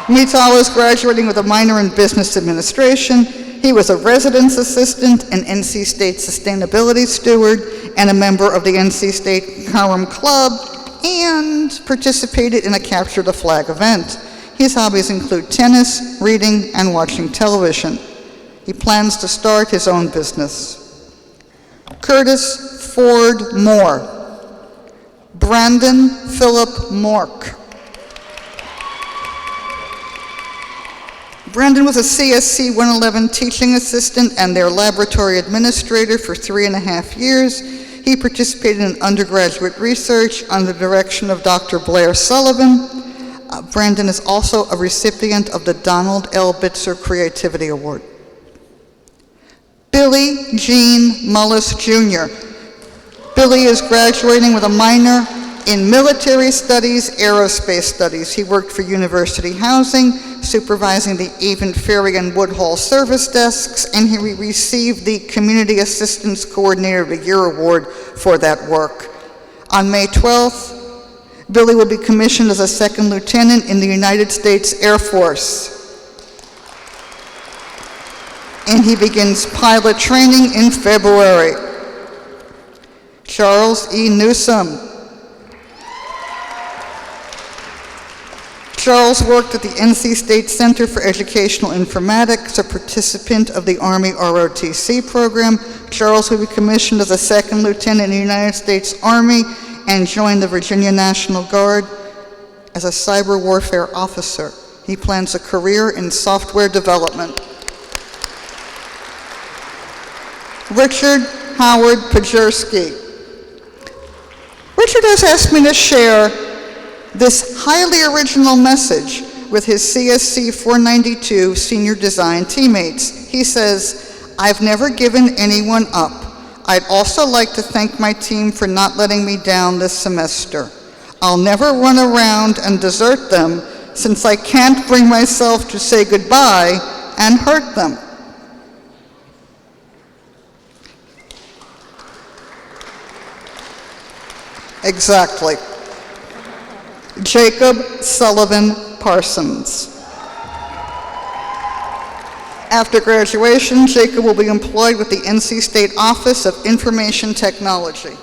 Mital is graduating with a minor in business administration. He was a residence assistant, an NC State sustainability steward, and a member of the NC State Karam Club, and participated in a Capture the Flag event. His hobbies include tennis, reading, and watching television. He plans to start his own business. Curtis Ford Moore. Brandon Philip Mork. Brandon was a CSC 111 teaching assistant and their laboratory administrator for 3.5 years. He participated in undergraduate research under the direction of Dr. Blair Sullivan. Brandon is also a recipient of the Donald L. Bitzer Creativity Award. Billy Gene Mullis Jr. Billy is graduating with a minor in military studies, aerospace studies. He worked for University Housing, supervising the Avon Ferry and Woodhall service desks, and he received the Community Assistance Coordinator of the Year Award for that work. On May 12th, Billy will be commissioned as a second lieutenant in the United States Air Force. And he begins pilot training in February. Charles E. Newsom. Charles worked at the NC State Center for Educational Informatics, a participant of the Army ROTC program. Charles will be commissioned as a second lieutenant in the United States Army and joined the Virginia National Guard as a cyber warfare officer. He plans a career in software development. Richard Howard Pajerski. Richard has asked me to share this highly original message with his CSC 492 senior design teammates. He says, "I've never given anyone up. I'd also like to thank my team for not letting me down this semester. I'll never run around and desert them since I can't bring myself to say goodbye and hurt them." Exactly. Jacob Sullivan Parsons. After graduation, Jacob will be employed with the NC State Office of Information Technology.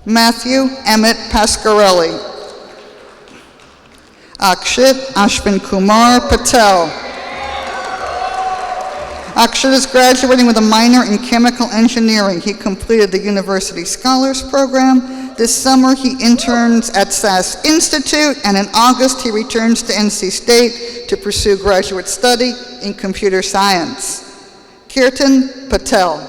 Matthew Emmett Pasquarelli. Akshit Ashwin Kumar Patel. Akshit is graduating with a minor in chemical engineering. He completed the University Scholars Program. This summer, he interns at SAS Institute, and in August, he returns to NC State to pursue graduate study in computer science. Kirtan Patel.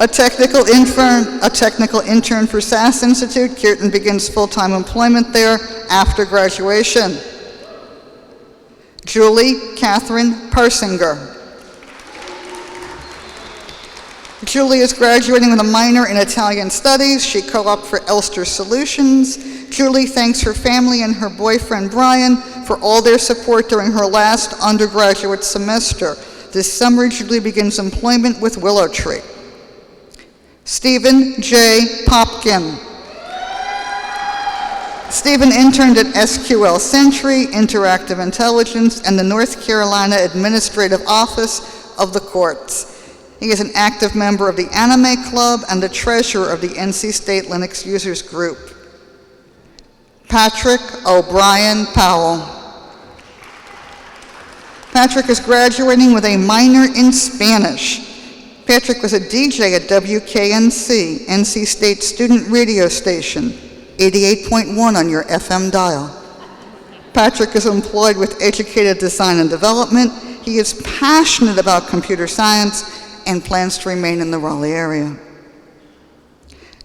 A technical intern for SAS Institute. Kirtan begins full-time employment there after graduation. Julie Catherine Persinger. Julie is graduating with a minor in Italian Studies. She co-opted for Elster Solutions. Julie thanks her family and her boyfriend Brian for all their support during her last undergraduate semester. This summer, Julie begins employment with Willow Tree. Stephen J. Popkin. Stephen interned at SQL Century, Interactive Intelligence, and the North Carolina Administrative Office of the Courts. He is an active member of the Anime Club and the treasurer of the NC State Linux Users Group. Patrick O'Brien Powell. Patrick is graduating with a minor in Spanish. Patrick was a DJ at WKNC, NC State student radio station, 88.1 on your FM dial. Patrick is employed with Educated Design and Development. He is passionate about computer science and plans to remain in the Raleigh area.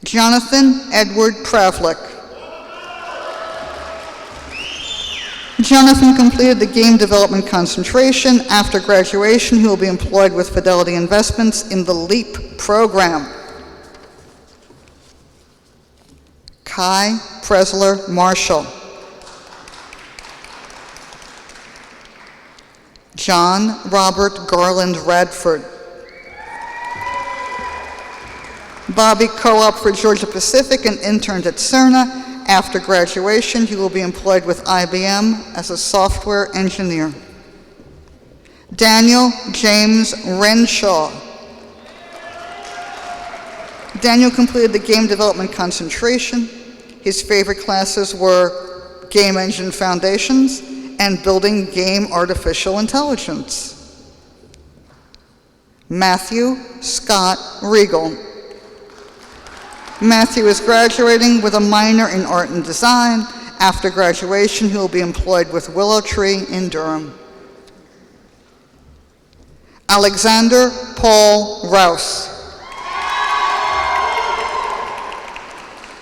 Jonathan Edward Pravlik. Jonathan completed the game development concentration. After graduation, he will be employed with Fidelity Investments in the LEAP program. Kai Presler Marshall. John Robert Garland Radford. Bobby co-op for Georgia Pacific and interned at Cerna. After graduation, he will be employed with IBM as a software engineer. Daniel James Renshaw. Daniel completed the game development concentration. His favorite classes were Game Engine Foundations and Building Game Artificial Intelligence. Matthew Scott Regal. Matthew is graduating with a minor in art and design. After graduation, he will be employed with Willow Tree in Durham. Alexander Paul Rouse.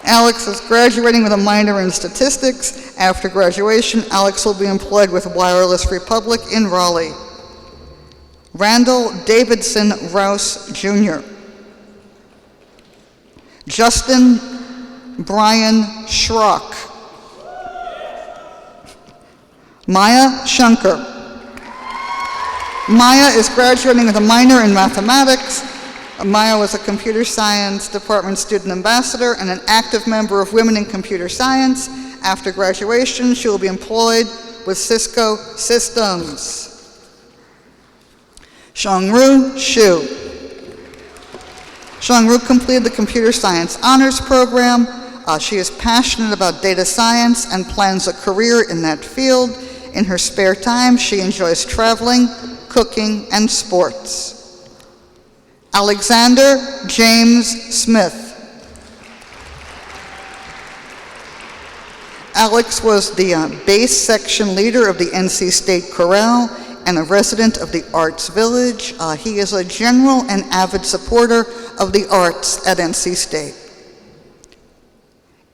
Alex is graduating with a minor in statistics. After graduation, Alex will be employed with Wireless Republic in Raleigh. Randall Davidson Rouse, Jr. Justin Brian Schrock. Maya Shankar. Maya is graduating with a minor in mathematics. Maya was a computer science department student ambassador and an active member of Women in Computer Science. After graduation, she will be employed with Cisco Systems. Shangru Xu. Shangru completed the Computer Science Honors Program. She is passionate about data science and plans a career in that field. In her spare time, she enjoys traveling, cooking, and sports. Alexander James Smith. Alex was the bass section leader of the NC State Chorale and a resident of the Arts Village. He is a general and avid supporter of the arts at NC State.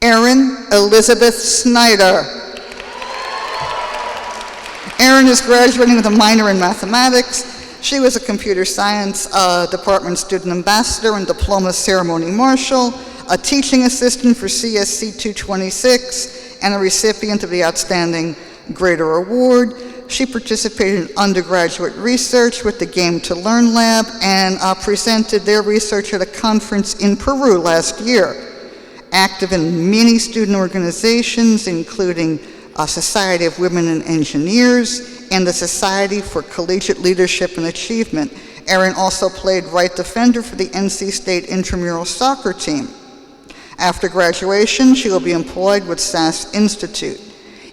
Erin Elizabeth Snyder. Erin is graduating with a minor in mathematics. She was a computer science department student ambassador and diploma ceremony marshal, a teaching assistant for CSC 226, and a recipient of the Outstanding Grader Award. She participated in undergraduate research with the Game to Learn Lab and presented their research at a conference in Peru last year. Active in many student organizations, including Society of Women and Engineers and the Society for Collegiate Leadership and Achievement. Erin also played right defender for the NC State intramural soccer team. After graduation, she will be employed with SAS Institute.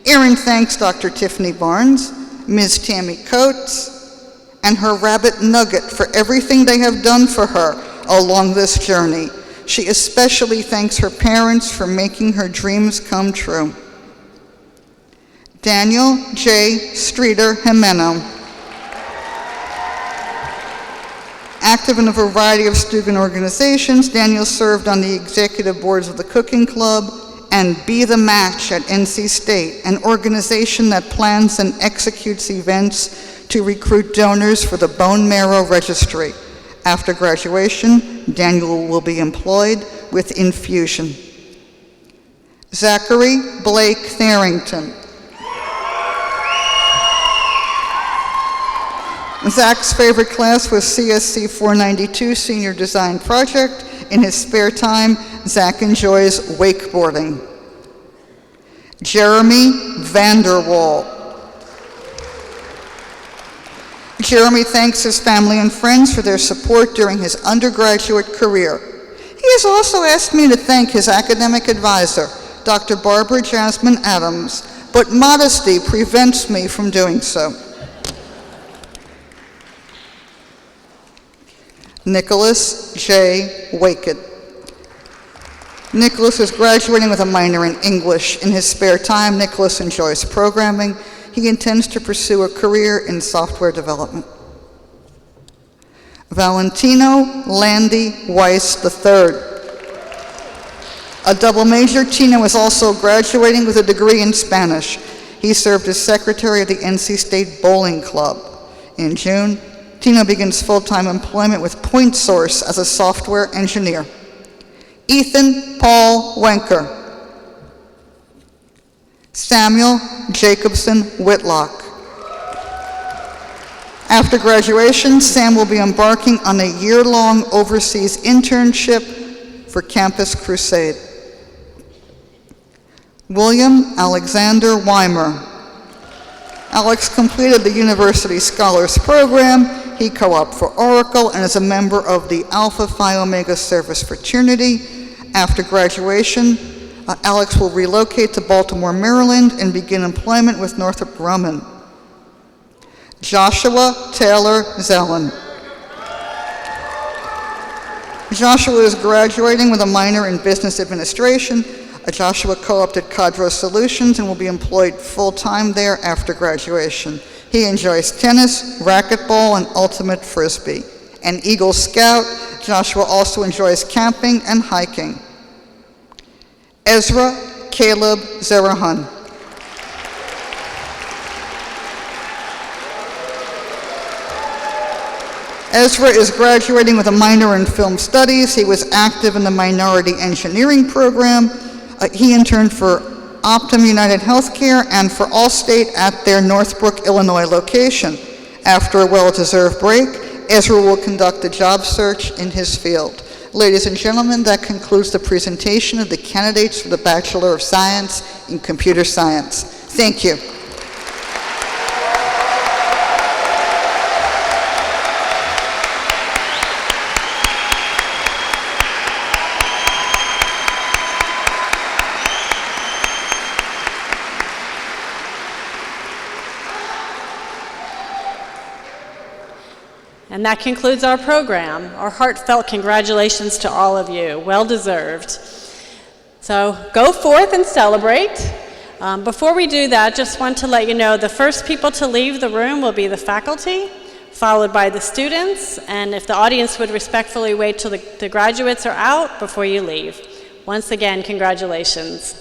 Erin thanks Dr. Tiffany Barnes, Ms. Tammy Coates, and her Rabbit Nugget for everything they have done for her along this journey. She especially thanks her parents for making her dreams come true. Daniel J. Streeter Jimeno. Active in a variety of student organizations, Daniel served on the executive boards of the Cooking Club and Be the Match at NC State, an organization that plans and executes events to recruit donors for the bone marrow registry. After graduation, Daniel will be employed with Infusion. Zachary Blake Tharrington. Zach's favorite class was CSC 492 Senior Design Project. In his spare time, Zach enjoys wakeboarding. Jeremy Vanderwall. Jeremy thanks his family and friends for their support during his undergraduate career. He has also asked me to thank his academic advisor, Dr. Barbara Jasmine Adams, but modesty prevents me from doing so. Nicholas J. Wakeett. Nicholas is graduating with a minor in English. In his spare time, Nicholas enjoys programming. He intends to pursue a career in software development. Valentino Landy Weiss III. A double major, Tino is also graduating with a degree in Spanish. He served as secretary of the NC State Bowling Club. In June, Tino begins full-time employment with Point Source as a software engineer. Ethan Paul Wenker. Samuel Jacobson Whitlock. After graduation, Sam will be embarking on a year-long overseas internship for Campus Crusade. William Alexander Weimer. Alex completed the University Scholars Program. He co-opted for Oracle and is a member of the Alpha Phi Omega Service Fraternity. After graduation, Alex will relocate to Baltimore, Maryland, and begin employment with Northrop Grumman. Joshua Taylor Zellen. Joshua is graduating with a minor in business administration. Joshua co-opted Cadro Solutions and will be employed full-time there after graduation. He enjoys tennis, racquetball, and ultimate frisbee. An Eagle Scout, Joshua also enjoys camping and hiking. Ezra Caleb Zerahan. Ezra is graduating with a minor in film studies. He was active in the minority engineering program. He interned for Optum United Healthcare and for Allstate at their Northbrook, Illinois location. After a well-deserved break, Ezra will conduct a job search in his field. Ladies and gentlemen, that concludes the presentation of the candidates for the Bachelor of Science in Computer Science. Thank you. And that concludes our program. Our heartfelt congratulations to all of you. Well deserved. So go forth and celebrate. Before we do that, just want to let you know the first people to leave the room will be the faculty, followed by the students, and if the audience would respectfully wait till the graduates are out before you leave. Once again, congratulations.